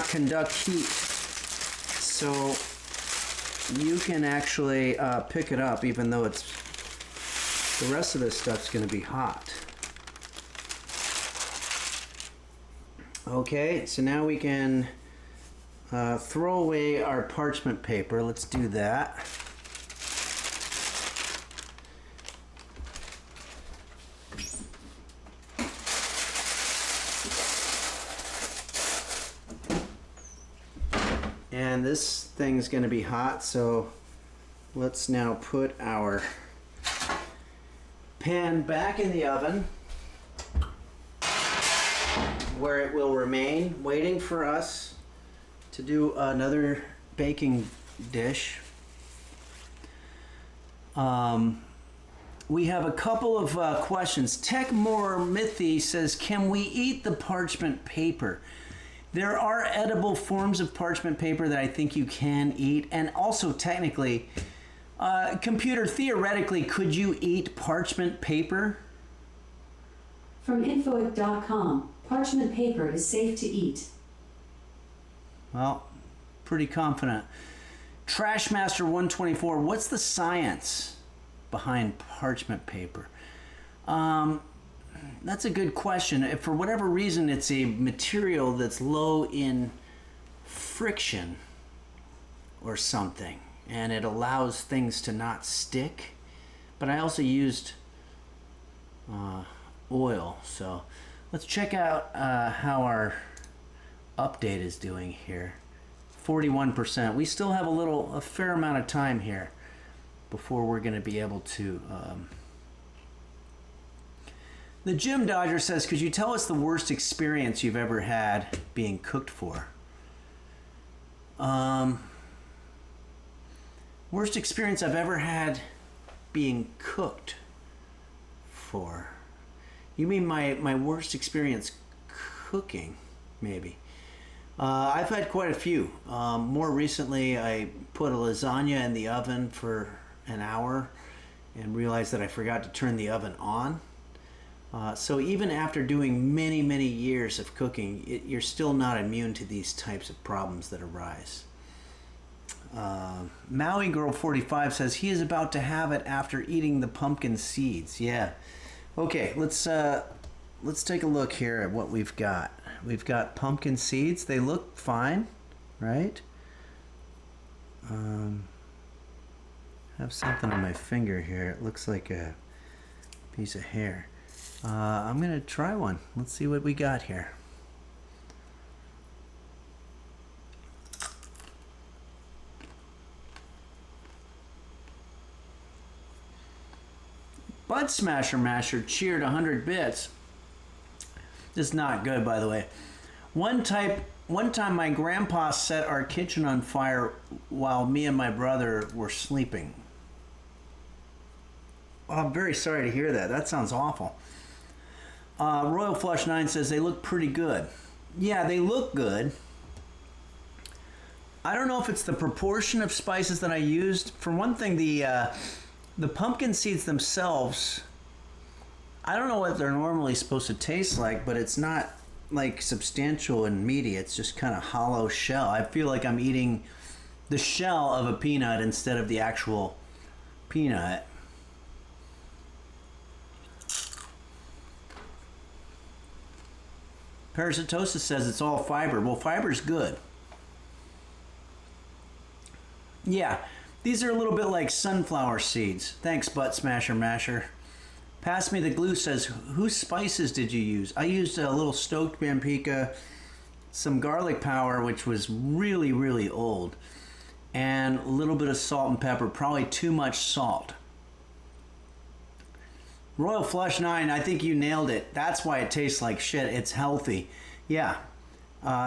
conduct heat, so you can actually pick it up even though the rest of this stuff's going to be hot. Okay, so now we can throw away our parchment paper. Let's do that. And this thing's going to be hot, so let's now put our pan back in the oven where it will remain, waiting for us to do another baking dish. We have a couple of questions. Techmore Mithy says, can we eat the parchment paper? There are edible forms of parchment paper that I think you can eat, and also technically, computer, theoretically, could you eat parchment paper? From Infoic.com, parchment paper is safe to eat. Well, pretty confident. Trashmaster 124, what's the science behind parchment paper? That's a good question. If for whatever reason it's a material that's low in friction or something, and it allows things to not stick. But I also used oil, so let's check out how our update is doing here. 41%. We still have a fair amount of time here before we're going to be able to. The Jim Dodger says, could you tell us the worst experience you've ever had being cooked for? Worst experience I've ever had being cooked for. You mean my worst experience cooking, maybe? I've had quite a few. More recently, I put a lasagna in the oven for an hour and realized that I forgot to turn the oven on. So even after doing many, many years of cooking, you're still not immune to these types of problems that arise. Maui Girl 45 says he is about to have it after eating the pumpkin seeds. Yeah. Okay, let's take a look here at what we've got. We've got pumpkin seeds. They look fine, right? I have something on my finger here. It looks like a piece of hair. I'm gonna try one. Let's see what we got here. Bud Smasher Masher cheered 100 bits. This is not good, by the way. One time my grandpa set our kitchen on fire while me and my brother were sleeping. Well, I'm very sorry to hear that. That sounds awful. Royal Flush 9 says they look pretty good. Yeah, they look good. I don't know if it's the proportion of spices that I used. For one thing, the pumpkin seeds themselves, I don't know what they're normally supposed to taste like, but it's not like substantial and meaty. It's just kind of hollow shell. I feel like I'm eating the shell of a peanut instead of the actual peanut. Parasitosis says it's all fiber. Well, fiber's good. Yeah, these are a little bit like sunflower seeds. Thanks, Butt Smasher Masher. Pass Me the Glue says, whose spices did you use? I used a little stoked paprika, some garlic powder, which was really, really old, and a little bit of salt and pepper, probably too much salt. Royal Flush 9, I think you nailed it. That's why it tastes like shit. It's healthy. Yeah,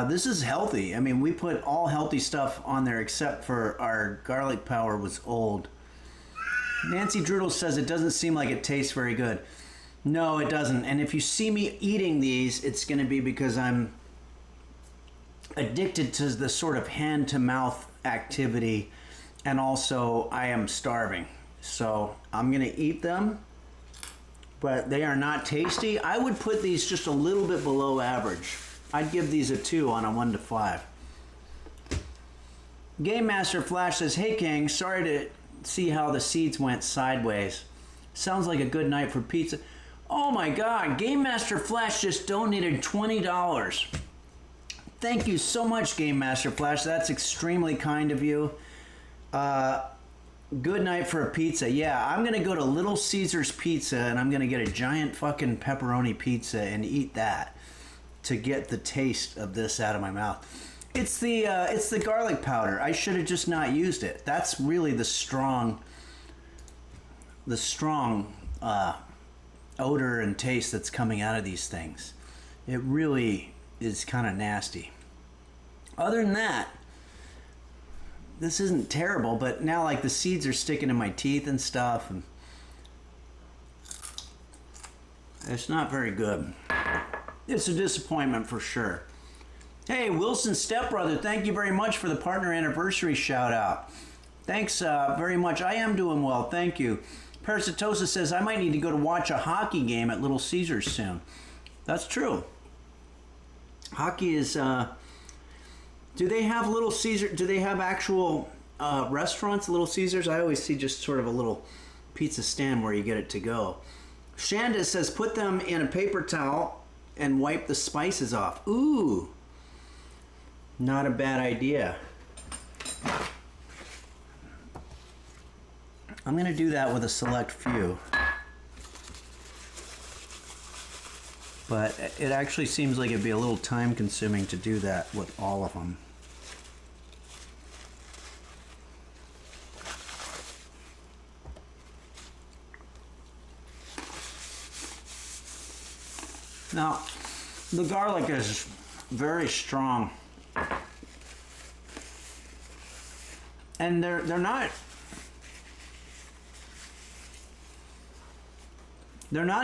this is healthy. I mean, we put all healthy stuff on there except for our garlic powder was old. Nancy Droodle says it doesn't seem like it tastes very good. No, it doesn't. And if you see me eating these, it's going to be because I'm addicted to the sort of hand-to-mouth activity, and also I am starving. So I'm going to eat them. but they are not tasty. I would put these just a little bit below average. I'd give these a 2 on a 1 to 5. Game Master Flash says, "Hey King, sorry to see how the seeds went sideways. Sounds like a good night for pizza." Oh my God, Game Master Flash just donated $20. Thank you so much, Game Master Flash. That's extremely kind of you. Good night for a pizza. Yeah, I'm gonna go to Little Caesars Pizza and I'm gonna get a giant fucking pepperoni pizza and eat that to get the taste of this out of my mouth. It's the garlic powder. I should have just not used it. That's really the strong odor and taste that's coming out of these things. It really is kind of nasty. Other than that, this isn't terrible, but now like the seeds are sticking in my teeth and stuff, and it's not very good. It's a disappointment for sure. Hey, Wilson Stepbrother, thank you very much for the partner anniversary shout out. Thanks very much. I am doing well, thank you. Parasitosa says, "I might need to go to watch a hockey game at Little Caesars soon." That's true. Hockey is, do they have Little Caesar, do they have actual restaurants at Little Caesars? I always see just sort of a little pizza stand where you get it to go. Shanda says, "Put them in a paper towel and wipe the spices off." Ooh, not a bad idea. I'm gonna do that with a select few. But it actually seems like it'd be a little time consuming to do that with all of them. Now, the garlic is very strong. And they're not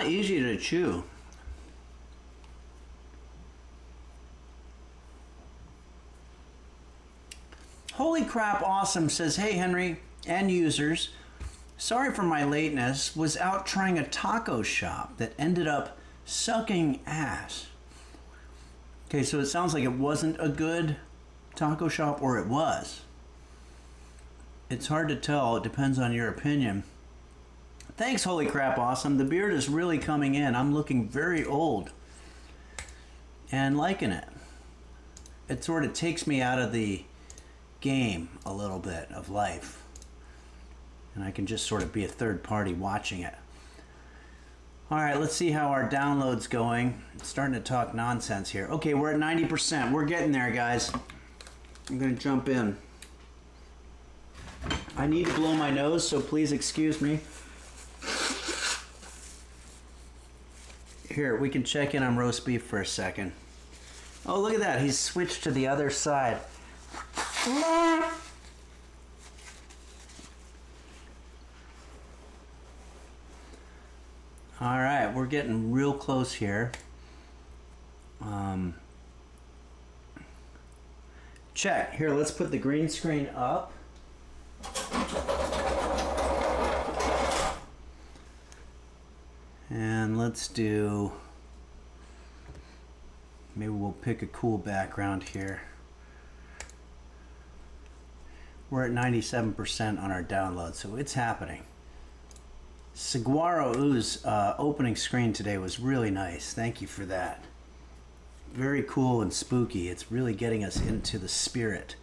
easy to chew. Holy Crap Awesome says, "Hey Henry and users, sorry for my lateness. Was out trying a taco shop that ended up sucking ass." Okay, so it sounds like it wasn't a good taco shop, or it was. It's hard to tell. It depends on your opinion. Thanks, Holy Crap Awesome. The beard is really coming in. I'm looking very old and liking it. It sort of takes me out of the game a little bit of life, and I can just sort of be a third party watching it. All right, let's see how our download's going. It's starting to talk nonsense here. Okay, we're at 90%. We're getting there, guys. I'm gonna jump in. I need to blow my nose, so please excuse me. Here, we can check in on roast beef for a second. Oh, look at that. He's switched to the other side. All right, we're getting real close here. Check. Here, let's put the green screen up. And let's do, maybe we'll pick a cool background here. We're at 97% on our download, so it's happening. Saguaro Ooze opening screen today was really nice. Thank you for that. Very cool and spooky. It's really getting us into the spirit.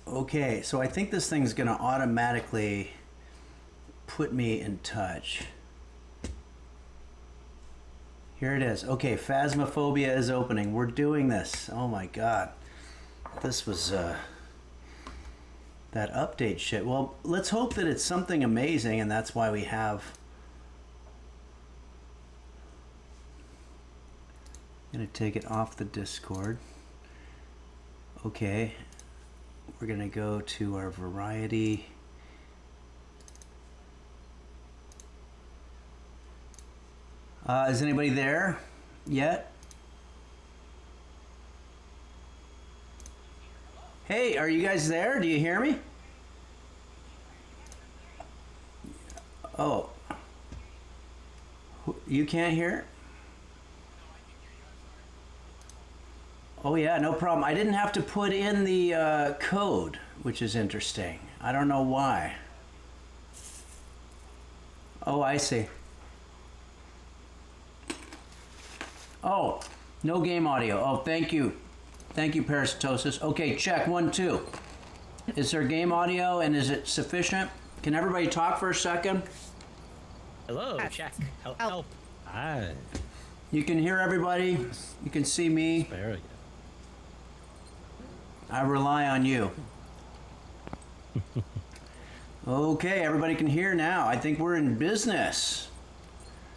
Okay, so I think this thing's gonna automatically put me in touch. Here it is. Okay, Phasmophobia is opening. We're doing this. Oh my God. This was that update shit. Well, let's hope that it's something amazing, and that's why we have. I'm gonna take it off the Discord. Okay, we're gonna go to our variety. Is anybody there yet? Hey, are you guys there? Do you hear me? Oh, You can't hear? Oh yeah, no problem. I didn't have to put in the code, which is interesting. I don't know why. Oh, I see. Oh, no game audio. Oh, thank you. Thank you, Parasitosis. Okay, check 1, 2. Is there game audio and is it sufficient? Can everybody talk for a second? Hello, check. Help. Hi. You can hear everybody. You can see me. Very good. I rely on you. Okay, everybody can hear now. I think we're in business.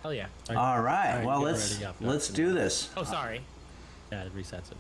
Hell yeah. All right. All right, Well, get let's ready up. do this. Oh, sorry. Yeah, it resets it.